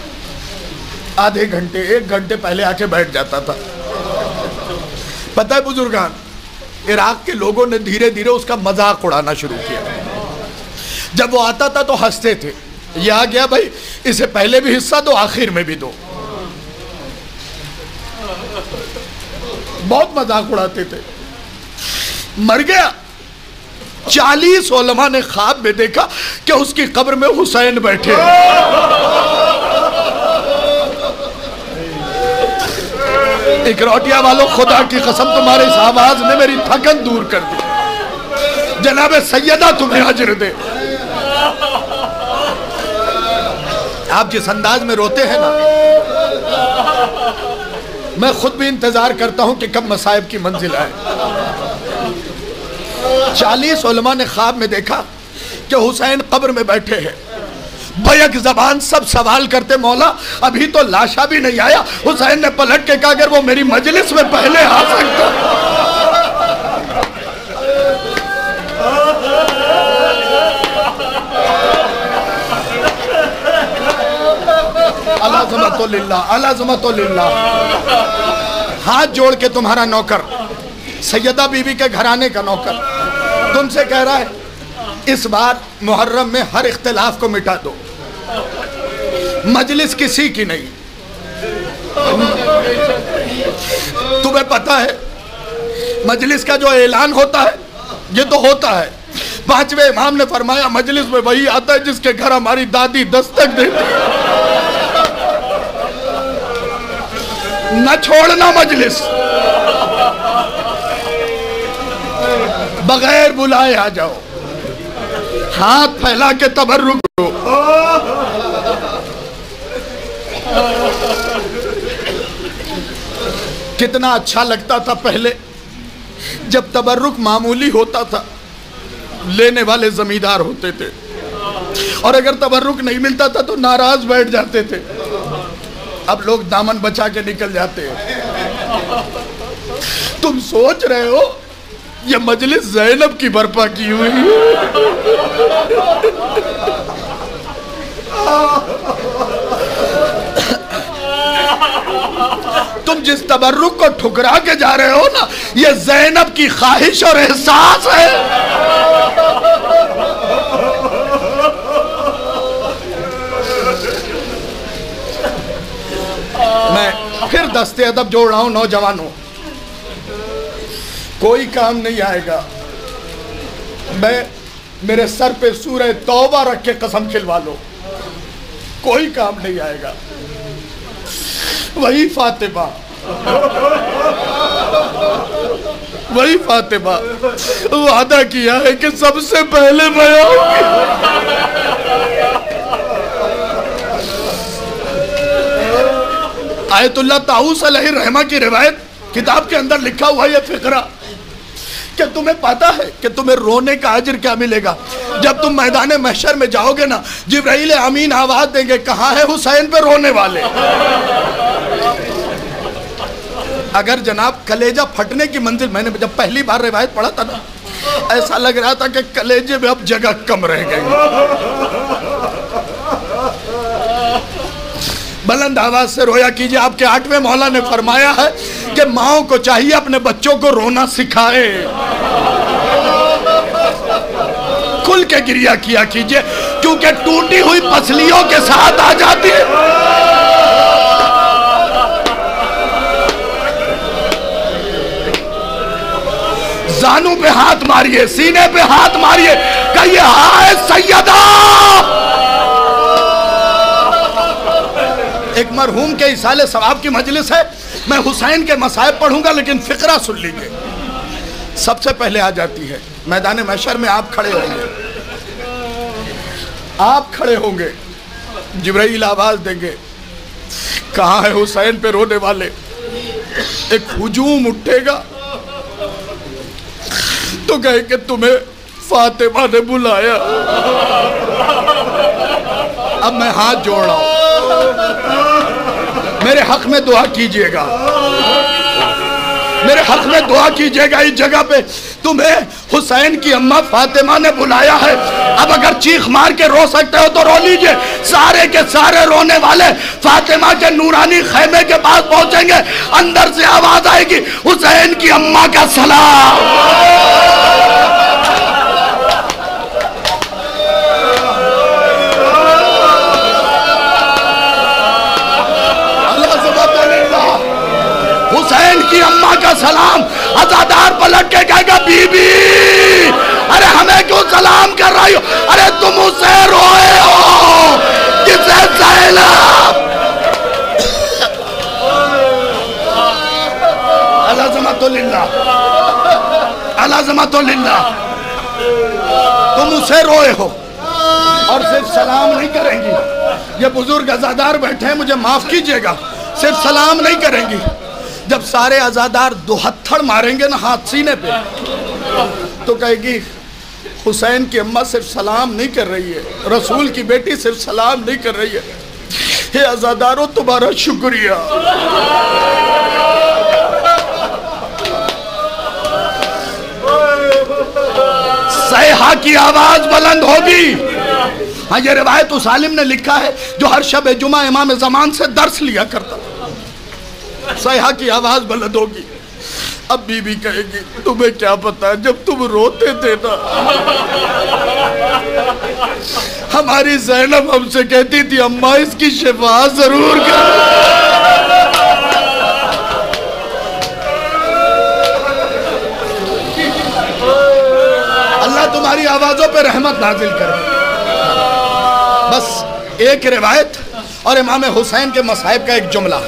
आधे घंटे 1 घंटे पहले आके बैठ जाता था। पता है बुजुर्गान, इराक के लोगों ने धीरे धीरे उसका मजाक उड़ाना शुरू किया। जब वो आता था तो हंसते थे, ये आ गया भाई, इसे पहले भी हिस्सा दो, आखिर में भी दो। बहुत मजाक उड़ाते थे। मर गया, 40 उलमा ने ख्वाब में देखा कि उसकी कब्र में हुसैन बैठे। इकरौटिया वालों, खुदा की कसम तुम्हारे इस आवाज ने मेरी थकन दूर कर दी। जनाब सैयदा तुम्हें अजर दे। आप जिस अंदाज में रोते हैं ना, मैं खुद भी इंतजार करता हूं कि कब मसाइब की मंजिल आए। 40 उलमा ने ख्वाब में देखा कि हुसैन कब्र में बैठे हैं। बैक जबान सब सवाल करते, मौला अभी तो लाशा भी नहीं आया। हुसैन ने पलट के कहा अगर वो मेरी मजलिस में पहले आ सकता। अलाज़मतुल्लाह। हाथ जोड़ के तुम्हारा नौकर, सैयदा बीबी के घराने का नौकर, तुमसे कह रहा है इस बार मुहर्रम में हर इख्तिलाफ को मिटा दो, मजलिस किसी की नहीं। तुम्हें पता है मजलिस का जो ऐलान होता है, ये तो होता है, 5वें इमाम ने फरमाया मजलिस में वही आता है जिसके घर हमारी दादी दस्तक देती है। न छोड़ना मजलिस, बगैर बुलाए आ जाओ, हाथ फैला के तबर्रुक करो। कितना अच्छा लगता था पहले जब तबर्रुक मामूली होता था, लेने वाले जमींदार होते थे और अगर तबर्रुक नहीं मिलता था तो नाराज बैठ जाते थे। अब लोग दामन बचा के निकल जाते हैं। तुम सोच रहे हो ये मजलिस ज़ैनब की बर्पा की हुई है। तुम जिस तबर्रुक को ठुकरा के जा रहे हो ना, ये ज़ैनब की ख्वाहिश और एहसास है। मैं फिर दस्ते अदब जोड़ रहा हूं नौजवानों, कोई काम नहीं आएगा। मैं मेरे सर पे सूरह तौबा रख के कसम खिलवा लो, कोई काम नहीं आएगा। वही फातिमा, वही फातिमा वादा किया है कि सबसे पहले मैं आऊंगी। आयतुल्लाह ताऊस अलैहिर्रहमा की रिवायत किताब के अंदर लिखा हुआ यह फिक्रा कि तुम्हें पता है कि तुम्हें रोने का अजर क्या मिलेगा जब तुम मैदान महशर में जाओगे ना, जिब्राइल अमीन आवाज देंगे कहाँ है हुसैन पे रोने वाले। अगर जनाब कलेजा फटने की मंजिल, मैंने जब पहली बार रिवायत पढ़ा था ना, ऐसा लग रहा था कि कलेजे में अब जगह कम रह गई। बुलंद आवाज से रोया कीजिए। आपके 8वें मौला ने फरमाया है कि माओ को चाहिए अपने बच्चों को रोना सिखाए। खुल के गिरिया किया कीजिए, क्योंकि टूटी हुई पसलियों के साथ आ जाती है। जानू पे हाथ मारिए, सीने पे हाथ मारिए, कहिए हाय सैयदा। एक मरहूम के इसाले सवाब की मजलिस है, मैं हुसैन के मसाइब पढ़ूंगा, लेकिन फिक्रा सुन लीजिए। सबसे पहले आ जाती है मैदान महशर में, आप खड़े होंगे, आप खड़े होंगे, जिब्राइल आवाज देंगे कहाँ है हुसैन पे रोने वाले। एक हुजूम उठेगा तो कहे कि तुम्हें फातिमा ने बुलाया। अब मैं हाथ जोड़ रहा हूं, मेरे हक में दुआ कीजिएगा, मेरे हक में दुआ कीजिएगा। इस जगह पे तुम्हें हुसैन की अम्मा फातिमा ने बुलाया है। अब अगर चीख मार के रो सकते हो तो रो लीजिए। सारे के सारे रोने वाले फातिमा के नूरानी खैमे के पास पहुंचेंगे, अंदर से आवाज आएगी हुसैन की अम्मा का सलाम। हुसैन की अम्मा का सलाम। अज़ादार पलट के कहेगा बीबी, अरे हमें क्यों सलाम कर रही हो? अरे तुम उसे रोए हो जिसे ज़ैनब। अलाज़मतुल्लिल्लाह, अलाज़मतुल्लिल्लाह, तुम उसे रोए हो और सिर्फ सलाम नहीं करेंगी। ये बुजुर्ग अज़ादार बैठे हैं, मुझे माफ कीजिएगा, सिर्फ सलाम नहीं करेंगी। जब सारे आज़ादार दुहत्थड़ मारेंगे ना हाथ सीने पे, तो कहेगी हुसैन की अम्मा सिर्फ सलाम नहीं कर रही है, रसूल की बेटी सिर्फ सलाम नहीं कर रही है। हे आज़ादारों, तुम्हारा शुक्रिया। सैहा की आवाज बुलंद होगी। हाँ, ये रिवायत उस आलिम ने लिखा है जो हर शब जुमा इमाम ज़मान से दर्स लिया करता। सैहा की आवाज बुलंद होगी। अब बीबी कहेगी तुम्हें क्या पता, जब तुम रोते थे ना, हमारी ज़ैनब हमसे कहती थी अम्मा इसकी शिफा जरूर कर। अल्लाह तुम्हारी आवाजों पे रहमत नाजिल करे। बस एक रिवायत और इमाम हुसैन के मसाइब का एक जुमला,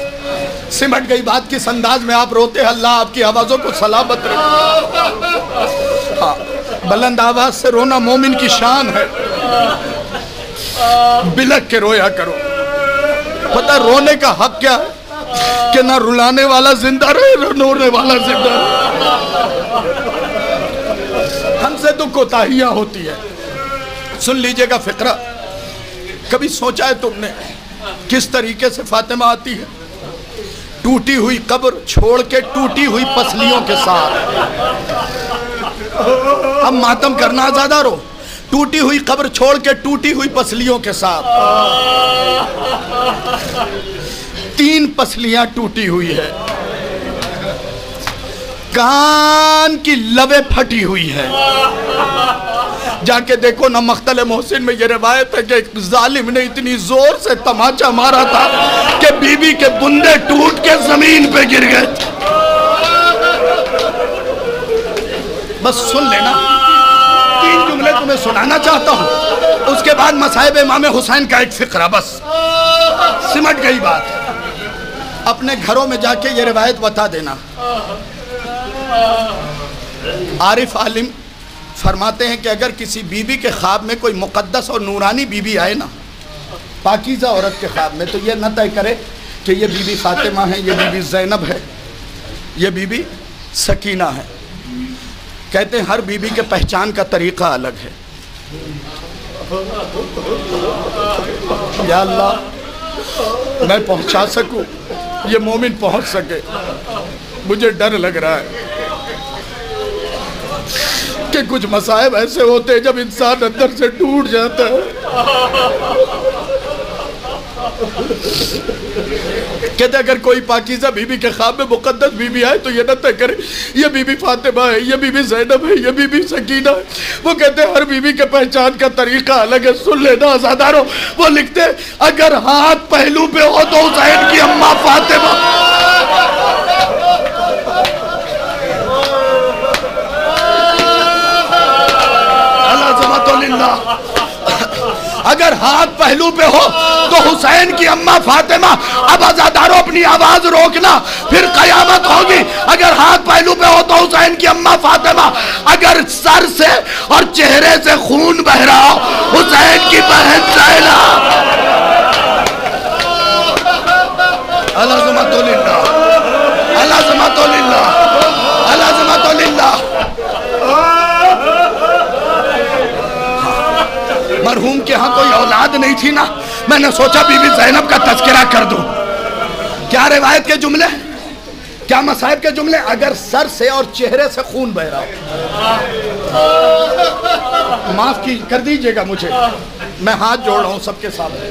सिमट गई बात किस अंदाज में आप रोते हैं। अल्लाह आपकी आवाज़ों को सलामत रखे। हाँ, बुलंद आवाज से रोना मोमिन की शान है। बिलक के रोया करो। पता रोने का हक क्या है? कि ना रुलाने वाला जिंदा रहे ना रोने वाला जिंदा रहे। हमसे तो कोताहियां होती है। सुन लीजिएगा फिक्रा, कभी सोचा है तुमने किस तरीके से फातिमा आती है? टूटी हुई कब्र छोड़ के टूटी हुई पसलियों के साथ। हम मातम करना आजादा रो, टूटी हुई कब्र छोड़ के टूटी हुई पसलियों के साथ। 3 पसलियां टूटी हुई है, कान की लवे फटी हुई है। जाके देखो ना, मख्तल मोहसिन में ये रिवायत है कि जालिम ने इतनी जोर से तमाचा मारा था कि बीबी के बुंदे टूट के जमीन पे गिर गए। बस सुन लेना, 3 जुमले तुम्हें सुनाना चाहता हूं, उसके बाद मसाइब इमाम हुसैन का एक फिक्रा, बस सिमट गई बात। अपने घरों में जाके ये रिवायत बता देना। आरिफ आलिम फरमाते हैं कि अगर किसी बीबी के ख्वाब में कोई मुकद्दस और नूरानी बीबी आए ना, पाकीज़ा औरत के ख्वाब में, तो ये न तय करे कि ये बीबी फातिमा है, ये बीबी ज़ैनब है, ये बीबी सकीना है। कहते हैं हर बीबी के पहचान का तरीक़ा अलग है। या अल्लाह, मैं पहुंचा सकूं, ये मोमिन पहुंच सके। मुझे डर लग रहा है कि कुछ मसाइब ऐसे होते हैं जब इंसान अंदर से टूट जाता है। कहते अगर कोई पाकीज़ा बीबी के ख्वाब में मुकद्दस बीबी आए तो ये न तय करे ये बीबी फातिमा है, ये बीबी ज़ैनब है, ये बीबी सकीना है। वो कहते हर बीबी के पहचान का तरीका अलग है। सुन लेना आज़ादारों, वो लिखते अगर हाथ पहलू पे हो तो हुसैन की अम्मा फातिमा। अगर हाथ पहलू पे हो तो हुसैन की अम्मा फातिमा। अब आज़ादारों अपनी आवाज रोकना, फिर कयामत होगी। अगर हाथ पहलू पे हो तो हुसैन की अम्मा फातिमा। अगर सर से और चेहरे से खून बह रहा हो, हुसैन की बहन ज़ैनब। अल्लाहुम्मा मरहूम के यहाँ कोई औलाद नहीं थी ना, मैंने सोचा बीबी ज़ैनब का तज़किरा कर दूं। क्या रिवायत के जुमले, क्या मसाइब के जुमले। अगर सर से और चेहरे से खून बह रहा हो, माफ की कर दीजिएगा मुझे, मैं हाथ जोड़ रहा हूं सबके सामने।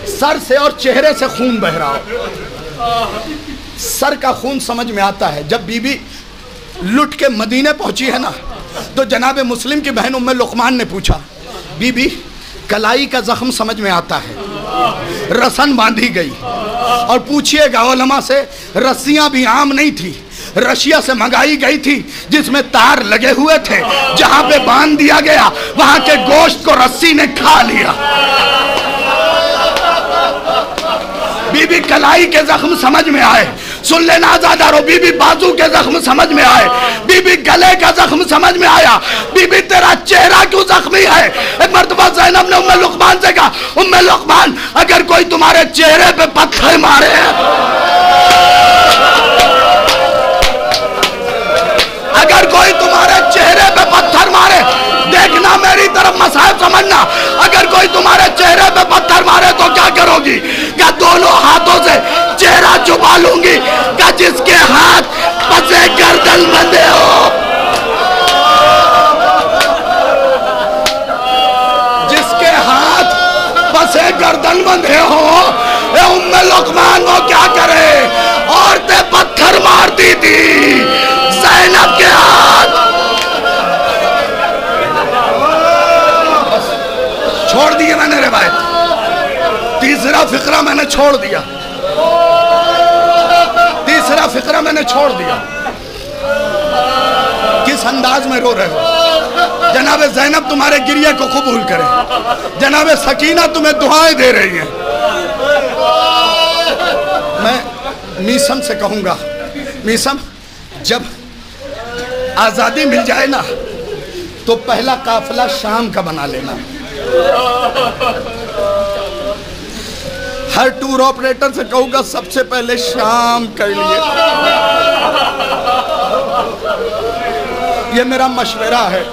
सर से और चेहरे से खून बह रहा हो, सर का खून समझ में आता है। जब बीबी लुट के मदीने पहुंची है ना, तो जनाब मुस्लिम की बहन उम्मे लुकमान ने पूछा, बीबी कलाई का जख्म समझ में आता है, रसन बांधी गई। और पूछिएगा उलमा से, रस्सियां भी आम नहीं थी, रशिया से मंगाई गई थी जिसमें तार लगे हुए थे। जहां पे बांध दिया गया वहां के गोश्त को रस्सी ने खा लिया। बीबी कलाई के जख्म समझ में आए। सुन लेना आज़ादारों, बीबी बाजू के जख्म समझ में आए, बीबी गले का जख्म समझ में आया। बीबी तेरा चेहरा क्यों जख्मी है? एक मर्तबा ज़ैनब ने उम्मे लुकमान से कहा, उम्मे लुकमान अगर कोई तुम्हारे चेहरे पे पत्थर मारे, अगर कोई तुम्हारे चेहरे पे पत्थर मारे, देखना मेरी तरफ मसाइब समझना। अगर कोई तुम्हारे चेहरे पे पत्थर मारे तो क्या करोगी? क्या दोनों हाथों से चेहरा छुपा लूंगी? क्या जिसके हाथ पसे गर्दन बंधे हो, जिसके हाथ पसे गर्दन बंधे हो, उम्मे लुकमान वो क्या करे? औरतें पत्थर मारती थी ज़ैनब के हाथ। छोड़ दिए मैंने रिवायत, तीसरा फिक्रा मैंने छोड़ दिया, तीसरा फिक्रा मैंने छोड़ दिया। किस अंदाज में रो रहे हो? जनाब ज़ैनब तुम्हारे गिरिया को कबूल करे, जनाब सकीना तुम्हें दुआएं दे रही हैं। मैं मीसम से कहूंगा, मीसम जब आज़ादी मिल जाए ना तो पहला काफिला शाम का बना लेना। हर टूर ऑपरेटर से कहूंगा सबसे पहले शाम कर लिए। ये मेरा मशवरा है,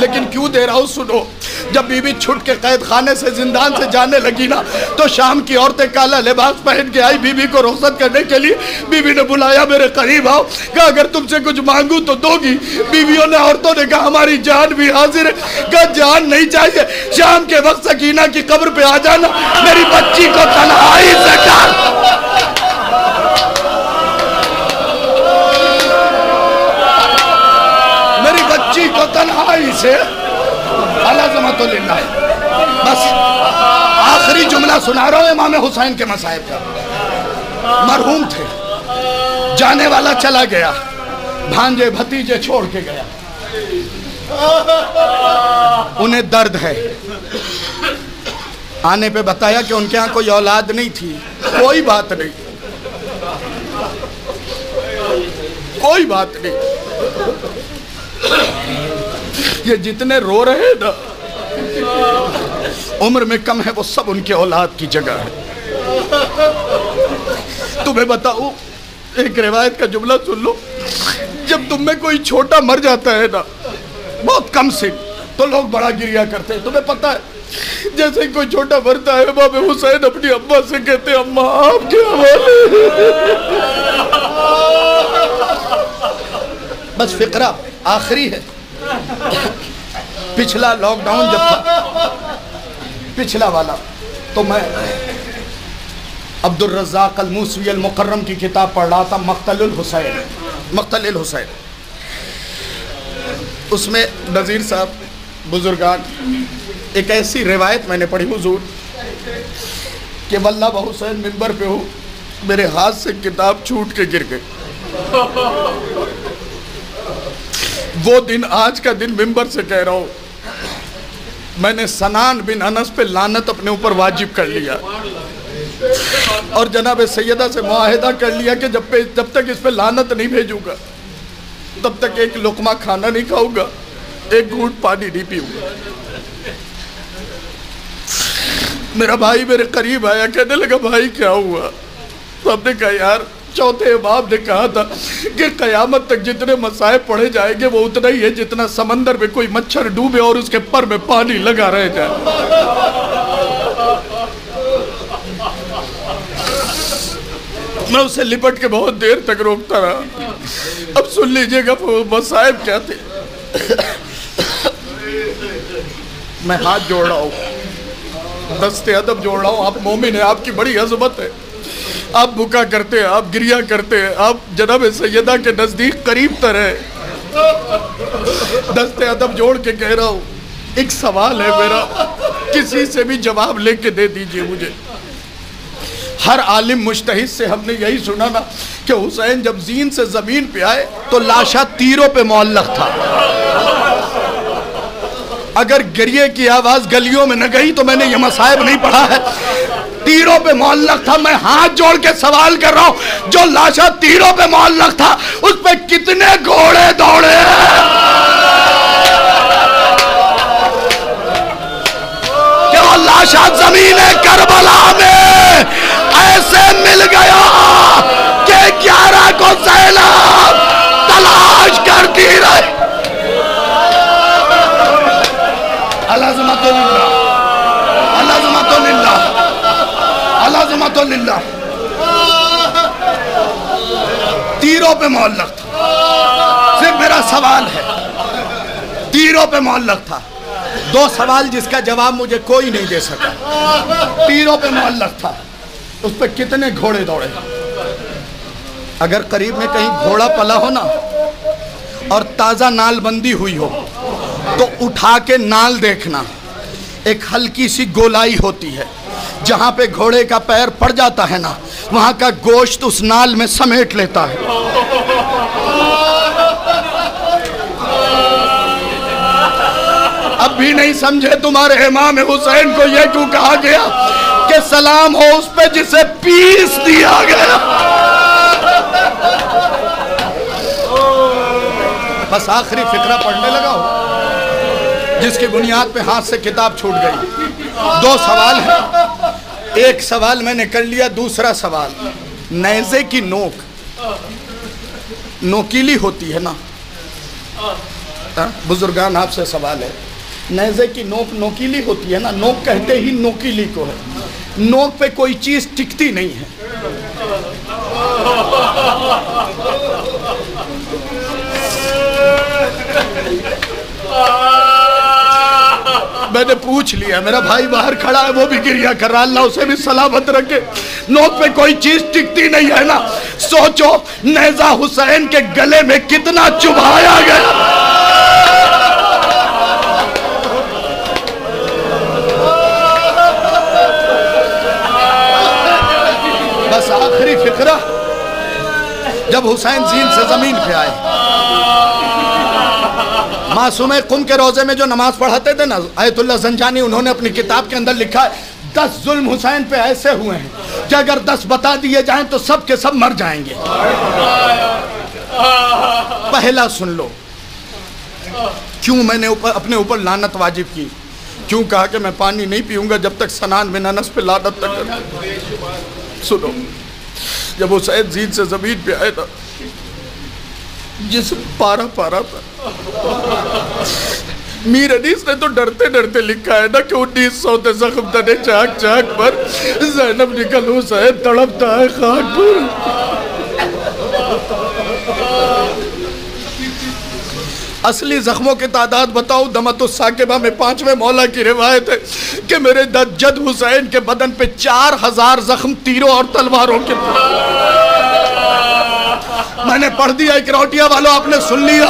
लेकिन क्यों दे रहा हूं सुनो। जब बीबी छुट के कैद खाने से जिंदान से जाने लगी ना, तो शाम की औरतें काला लिबास पहन के आई बीबी को रुखसत करने के लिए। बीबी ने बुलाया, मेरे करीब आओ, कहा अगर तुमसे कुछ मांगू तो दोगी। बीवियों ने, औरतों ने कहा हमारी जान भी हाजिर है। कहा जान नहीं चाहिए, शाम के वक्त सकीना की कब्र पे आ जाना, मेरी बच्ची को तन्हाई से डाल। मेरी बच्ची को तन्हाई से बस आखिरी जुमला सुना रहा हूं इमाम हुसैन के मसाइब का। मरहूम थे, जाने वाला चला गया, भांजे भतीजे छोड़ के गया, उन्हें दर्द है। आने पे बताया कि उनके यहाँ कोई औलाद नहीं थी। कोई बात नहीं, कोई बात नहीं। ये जितने रो रहे हैं ना, उम्र में कम है, वो सब उनके औलाद की जगह है। तुम्हें बताऊं, एक रिवायत का जुमला सुन लो। जब तुम में कोई छोटा मर जाता है ना, बहुत कम से, तो लोग बड़ा गिरिया करते हैं। तुम्हें पता है, जैसे ही कोई छोटा मरता है, इमाम हुसैन अपनी अम्मा से कहते हैं अम्मा आपके हवाले। बस फिक्रा आखिरी है। पिछला लॉकडाउन जब था, पिछला वाला, तो मैं अब्दुल रज़्ज़ाक़ अल मूसवी अल मुकर्रम की किताब पढ़ रहा था, मक़्तलुल हुसैन, मक़्तलुल हुसैन। उसमें नज़ीर साहब बुजुर्गान, एक ऐसी रिवायत मैंने पढ़ी हुजूर कि वल्लाह ब हुसैन मिंबर पे हूँ, मेरे हाथ से किताब छूट के गिर गई। वो दिन, आज का दिन मिंबर से कह रहा हूँ, मैंने सनान बिन अनस पे लानत अपने ऊपर वाजिब कर लिया और जनाब सैयदा से मुआहिदा कर लिया कि जब तक इस पे लानत नहीं भेजूंगा, तब तक एक लुकमा खाना नहीं खाऊंगा, एक घूंट पानी नहीं पीऊंगा। मेरा भाई मेरे करीब आया, कहने लगा भाई क्या हुआ? तो हमने कहा यार, चौथे इमाम ने कहा था कि कयामत तक जितने मसाइब पढ़े जाएंगे वो उतना ही है जितना समंदर में कोई मच्छर डूबे और उसके पर में पानी लगा रह जाए। मैं उसे लिपट के बहुत देर तक रोकता रहा। अब सुन लीजिएगा वो मसाइब क्या थे। मैं हाथ जोड़ रहा हूँ, दस्ते अदब जोड़ रहा हूँ। आप मोमिन है, आपकी बड़ी अजमत है, आप बुका करते हैं, आप गिरिया करते हैं, आप जनाब सैयदा के नज़दीक करीब तर है। दस्ते अदब जोड़ के कह रहा हूँ, एक सवाल है मेरा, किसी से भी जवाब लेके दे दीजिए मुझे। हर आलिम मुज्तहिद से हमने यही सुना ना कि हुसैन जब जीन से ज़मीन पे आए तो लाशा तीरों पे मुअल्लक़ था। अगर गिरिये की आवाज़ गलियों में न गई तो मैंने ये मसाइब नहीं पढ़ा है। तीरों पे मुअल्लक़ था। मैं हाथ जोड़ के सवाल कर रहा हूं, जो लाशा तीरों पे मुअल्लक़ था उस पे कितने घोड़े दौड़े? क्या वो लाशा ज़मीन करबला में ऐसे मिल गया कि 11 को ज़ैनब तलाश करती रही? तीरों पे मुअल्लक़ था। सिर्फ मेरा सवाल है, तीरों पे मुअल्लक़ था। दो सवाल जिसका जवाब मुझे कोई नहीं दे सका। तीरों पे मुअल्लक़ था, उस पर कितने घोड़े दौड़े? अगर करीब में कहीं घोड़ा पला हो ना और ताज़ा नालबंदी हुई हो तो उठा के नाल देखना, एक हल्की सी गोलाई होती है, जहाँ पे घोड़े का पैर पड़ जाता है ना, वहाँ का गोश्त उस नाल में समेट लेता है। अब भी नहीं समझे तुम्हारे इमाम हुसैन को यह क्यों कहा गया कि सलाम हो उस पे जिसे पीस दिया गया? बस आखिरी फिक्रा पढ़ने लगा हो जिसकी बुनियाद पे हाथ से किताब छूट गई। दो सवाल है, एक सवाल मैंने कर लिया। दूसरा सवाल, नेज़े की नोक नोकीली होती है ना? बुजुर्गान आपसे सवाल है, नेज़े की नोक नोकीली होती है ना? नोक कहते ही नोकीली को है। नोक पे कोई चीज टिकती नहीं है। मैंने पूछ लिया, मेरा भाई बाहर खड़ा है, वो भी गिरिया कर रहा, अल्लाह उसे भी सलामत रखे। नोक पे कोई चीज टिकती नहीं है ना? सोचो नेज़ा हुसैन के गले में कितना चुभाया गया। बस आखिरी फिक्रा, जब हुसैन जीन से जमीन पे आए, मासूम कुम के रोजे में जो नमाज पढ़ाते थे ना आयतुल्लाह ज़ंजानी, उन्होंने अपनी किताब के अंदर लिखा है 10 जुल्म हुसैन पे ऐसे हुए हैं कि अगर 10 बता दिए जाएं तो सब के सब मर जाएंगे। पहला सुन लो, क्यों मैंने अपने ऊपर लानत वाजिब की, क्यों कहा कि मैं पानी नहीं पीऊंगा जब तक सनान बिन अनस पे लानत तक। सुनो, जब हुसैन जीन से जमीन पे आए था, जिस पारा पारा था, मीर अनीस ने तो डरते डरते लिखा है ना कि 1900 जख्म तने चाक चाक पर, ज़ैनब निकल हुसैन तड़पता है खाक पर। असली जख्मों की तादाद बताऊं, दमतुस साकिबा में 5वें मौला की रिवायत है कि मेरे जद हुसैन के बदन पे 4000 जख्म तीरों और तलवारों के। मैंने पढ़ दिया, इकरौटिया वालों आपने सुन लिया।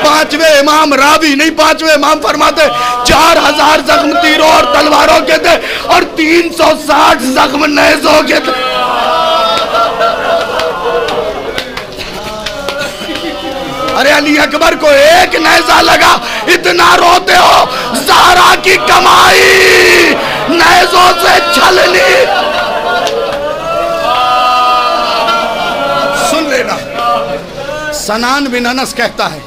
5वें इमाम रावी नहीं, 5वें इमाम फरमाते 4000 जख्म तीरों और तलवारों के थे और 360 जख्म नेज़ों के थे। अरे अली अकबर को एक नेज़ा लगा, इतना रोते हो। ज़हरा की कमाई नेज़ों से छलनी। सुन लेना, सनान बिन अनस कहता है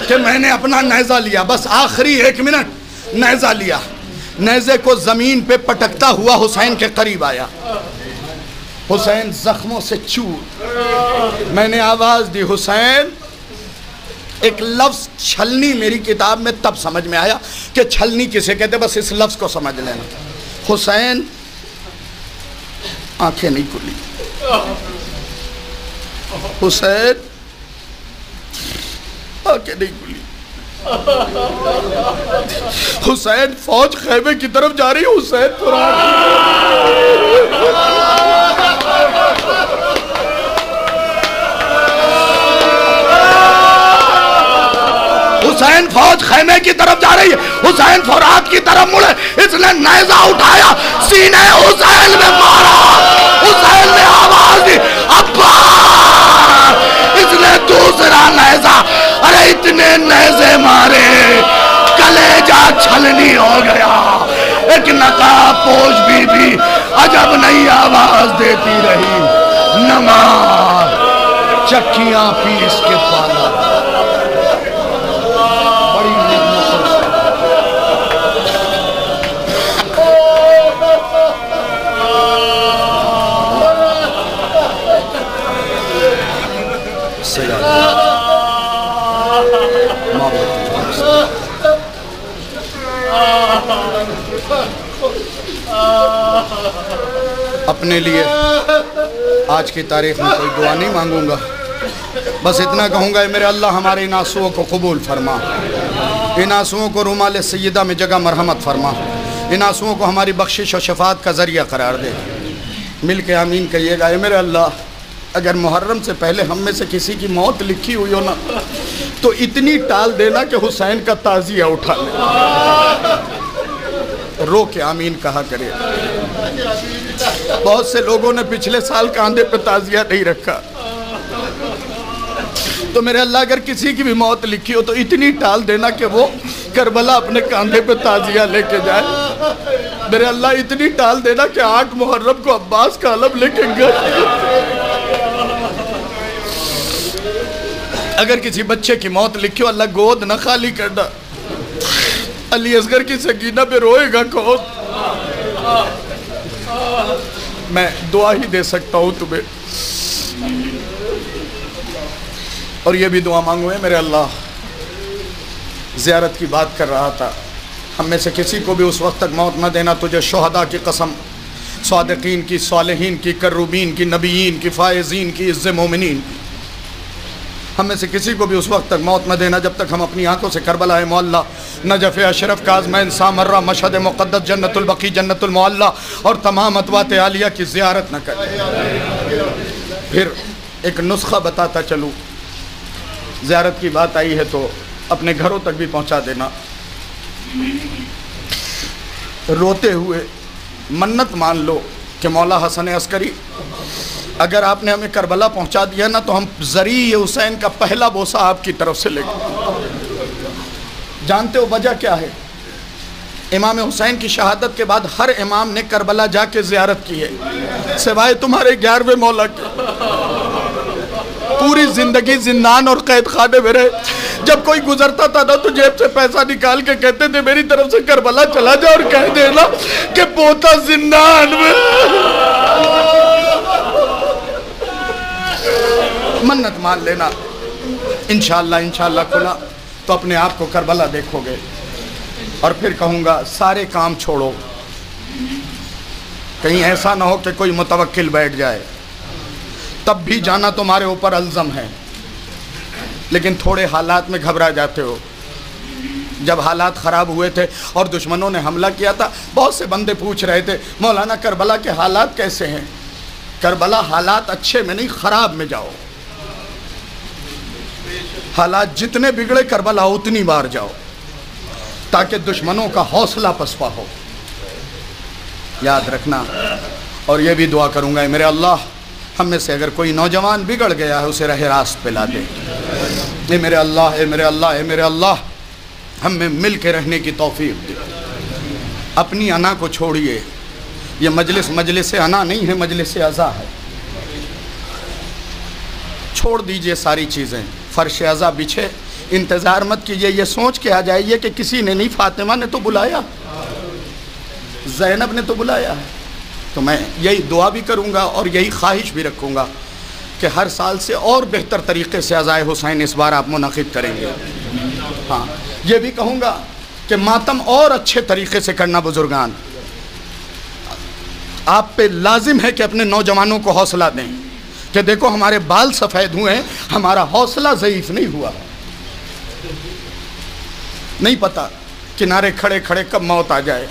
कि मैंने अपना नेज़ा लिया, बस आखिरी 1 मिनट नेज़ा लिया, नेज़े को जमीन पे पटकता हुआ हुसैन के करीब आया। हुसैन जख्मों से चूर। मैंने आवाज दी, हुसैन। एक लफ्ज छलनी मेरी किताब में तब समझ में आया कि छलनी किसे कहते, बस इस लफ्ज को समझ लेना। हुसैन, आंखें नहीं खुली। हुसैन, आंखें नहीं खुली। हुसैन, फौज खैमे की तरफ जा रही है। हुसैन हुसैन फौज खैमे की तरफ जा रही है। हुसैन फुरात की तरफ मुड़े, इसने नेज़ा उठाया, सीने हुसैन में मारा। हुसैन ने आवाज दी, अब्बा। इसने दूसरा नेज़ा, अरे इतने नेज़े मारे, कलेजा छलनी हो गया। एक नकाबपोश बीबी अजब नई आवाज देती रही, नमाज चक्कियां पीस के पाला। अपने लिए आज की तारीख में कोई दुआ नहीं मांगूंगा, बस इतना कहूँगा, मेरे अल्लाह हमारे इन आंसुओं को कबूल फरमा, इन आंसुओं को रुमाल सैयदा में जगह मरहमत फरमा, इन आंसुओं को हमारी बख्शिश और शफात का ज़रिया करार दे। मिल के आमीन कहिएगा। मेरे अल्लाह, अगर मुहर्रम से पहले हम में से किसी की मौत लिखी हुई हो ना, तो इतनी टाल देना कि हुसैन का ताज़िया उठा ले। रो के आमीन कहा करे। बहुत से लोगों ने पिछले साल कांधे पे ताज़िया नहीं रखा, तो मेरे अल्लाह अगर किसी की भी मौत लिखी हो तो इतनी टाल देना कि वो करबला अपने कांधे पे ताज़िया लेके जाए। मेरे अल्लाह इतनी टाल देना कि 8 मुहर्रम को अब्बास का अलम लेके गए। अगर किसी बच्चे की मौत लिखी हो, अल्लाह गोद न खाली करना। अली असगर की सकीना पे रोएगा कौन? मैं दुआ ही दे सकता हूँ तुम्हें, और ये भी दुआ मांगू है मेरे अल्लाह। ज़ियारत की बात कर रहा था, हम में से किसी को भी उस वक्त तक मौत न देना, तुझे शुहदा की कसम, सादिकीन की, सालिहीन की, कर्रूबीन की, नबीयीन की, फायज़ीन की, इज़्ज़े मोमिनीन, हम में से किसी को भी उस वक्त तक मौत न देना जब तक हम अपनी आंखों से करबला मोहल्ला, Najaf Ashraf, Kazmain, Samarra, Mashhad मुक़द्दस, जन्नतुल बकी, जन्नतुल मोहल्ला और तमाम अतवात आलिया की ज़ियारत न करें। फिर एक नुस्खा बताता चलूँ, ज़ियारत की बात आई है तो अपने घरों तक भी पहुँचा देना। रोते हुए मन्नत मान लो कि मौला हसन अस्करी, अगर आपने हमें करबला पहुंचा दिया ना तो हम ज़री हुसैन का पहला बोसा आपकी तरफ से लेंगे। जानते हो वजह क्या है? इमाम हुसैन की शहादत के बाद हर इमाम ने करबला जाके ज़ियारत की है, सिवाय तुम्हारे 11वें मौला के। पूरी ज़िंदगी जिंदान और कैद खाने में रहे। जब कोई गुजरता था ना तो जेब से पैसा निकाल के कहते थे मेरी तरफ से करबला चला जा और कह देना कि पोता जिंदान में। मन्नत मान लेना, इंशाअल्लाह इंशाअल्लाह खुला तो अपने आप को करबला देखोगे। और फिर कहूँगा सारे काम छोड़ो, कहीं ऐसा ना हो कि कोई मुतवक्किल बैठ जाए, तब भी जाना तुम्हारे ऊपर अल्ज़म है, लेकिन थोड़े हालात में घबरा जाते हो। जब हालात ख़राब हुए थे और दुश्मनों ने हमला किया था, बहुत से बंदे पूछ रहे थे मौलाना करबला के हालात कैसे हैं? करबला हालात अच्छे में नहीं, ख़राब में जाओ। हालात जितने बिगड़े करबला उतनी बार जाओ ताकि दुश्मनों का हौसला पसपा हो। याद रखना। और ये भी दुआ करूँगा मेरे अल्लाह, हम में से अगर कोई नौजवान बिगड़ गया है उसे राह रास्त पे ला दे। ए मेरे अल्लाह, ए मेरे अल्लाह, ए मेरे अल्लाह, हम में मिल के रहने की तौफीक दे। अपनी अना को छोड़िए, ये मजलिस अना नहीं है, मजलिस अज़ा है। छोड़ दीजिए सारी चीज़ें, फ़र्श अज़ा बिछे, इंतज़ार मत कीजिए, ये सोच के आ जाइए कि किसी ने नहीं, फातिमा ने तो बुलाया, ज़ैनब ने तो बुलाया है। तो मैं यही दुआ भी करूँगा और यही ख्वाहिश भी रखूँगा कि हर साल से और बेहतर तरीक़े से अज़ाए हुसैन इस बार आप मुनक़िद करेंगे। हाँ, ये भी कहूँगा कि मातम और अच्छे तरीक़े से करना। बुज़ुर्गान, आप पे लाजिम है कि अपने नौजवानों को हौसला दें कि देखो हमारे बाल सफ़ेद हुए हैं, हमारा हौसला ज़ईफ़ नहीं हुआ। नहीं पता किनारे खड़े खड़े कब मौत आ जाए,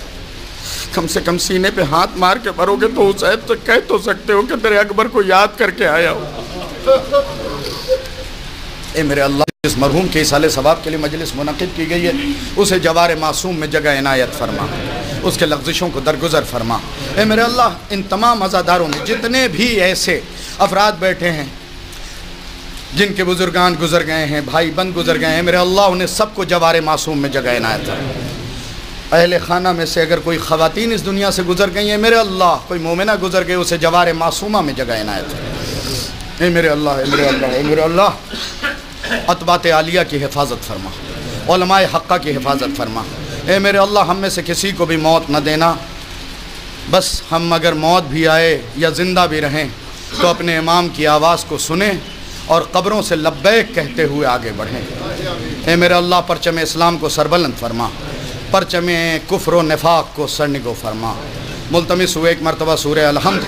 कम से कम सीने पे हाथ मार के मरोगे तो हुसैन तो कह तो सकते हो कि तेरे अकबर को याद करके आया हो। ए मेरे अल्लाह, जिस मरहूम के इसाले सवाब के लिए मजलिस मुनक़िद की गई है उसे जवार मासूम में जगह इनायत फरमा, उसके लफ्ज़िशों को दरगुजर फरमा। ए मेरे अल्लाह, इन तमाम अज़ादारों में जितने भी ऐसे अफराद बैठे हैं जिनके बुजुर्गान गुजर गए हैं, भाई बंद गुजर गए हैं, मेरे अल्लाह उन्हें सबको जवार मासूम में जगह इनायत फरमा। अहले खाना में से अगर कोई ख़वातीन इस दुनिया से गुजर गई हैं, मेरे अल्लाह कोई मोमिना गुजर गई, उसे जवार मासूमा में जगह इनायत फरमा। ए मेरे अल्लाह, ए मेरे अल्लाह, ए मेरे अल्लाह, अतबात आलिया की हिफाजत फरमा, उलमाए हक़्क़ा की हिफाजत फरमा। ए मेरे अल्लाह, हम में से किसी को भी मौत न देना। बस हम अगर मौत भी आए या ज़िंदा भी रहें तो अपने इमाम की आवाज़ को सुने और क़ब्रों से लब्बैक कहते हुए आगे बढ़ें। ए मेरे अल्लाह, परचम इस्लाम को सरबलंद फरमा, परचम कुफ्र व निफाक को सरनिगो फरमा। मुल्तमिस हुए एक मरतबा सूरह अलहम्द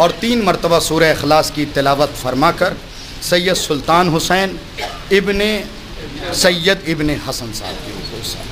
और 3 मरतबा सूरह इखलास की तिलावत फरमा कर सैयद सुल्तान हुसैन इब्ने सैयद इब्ने हसन साहब की रूह से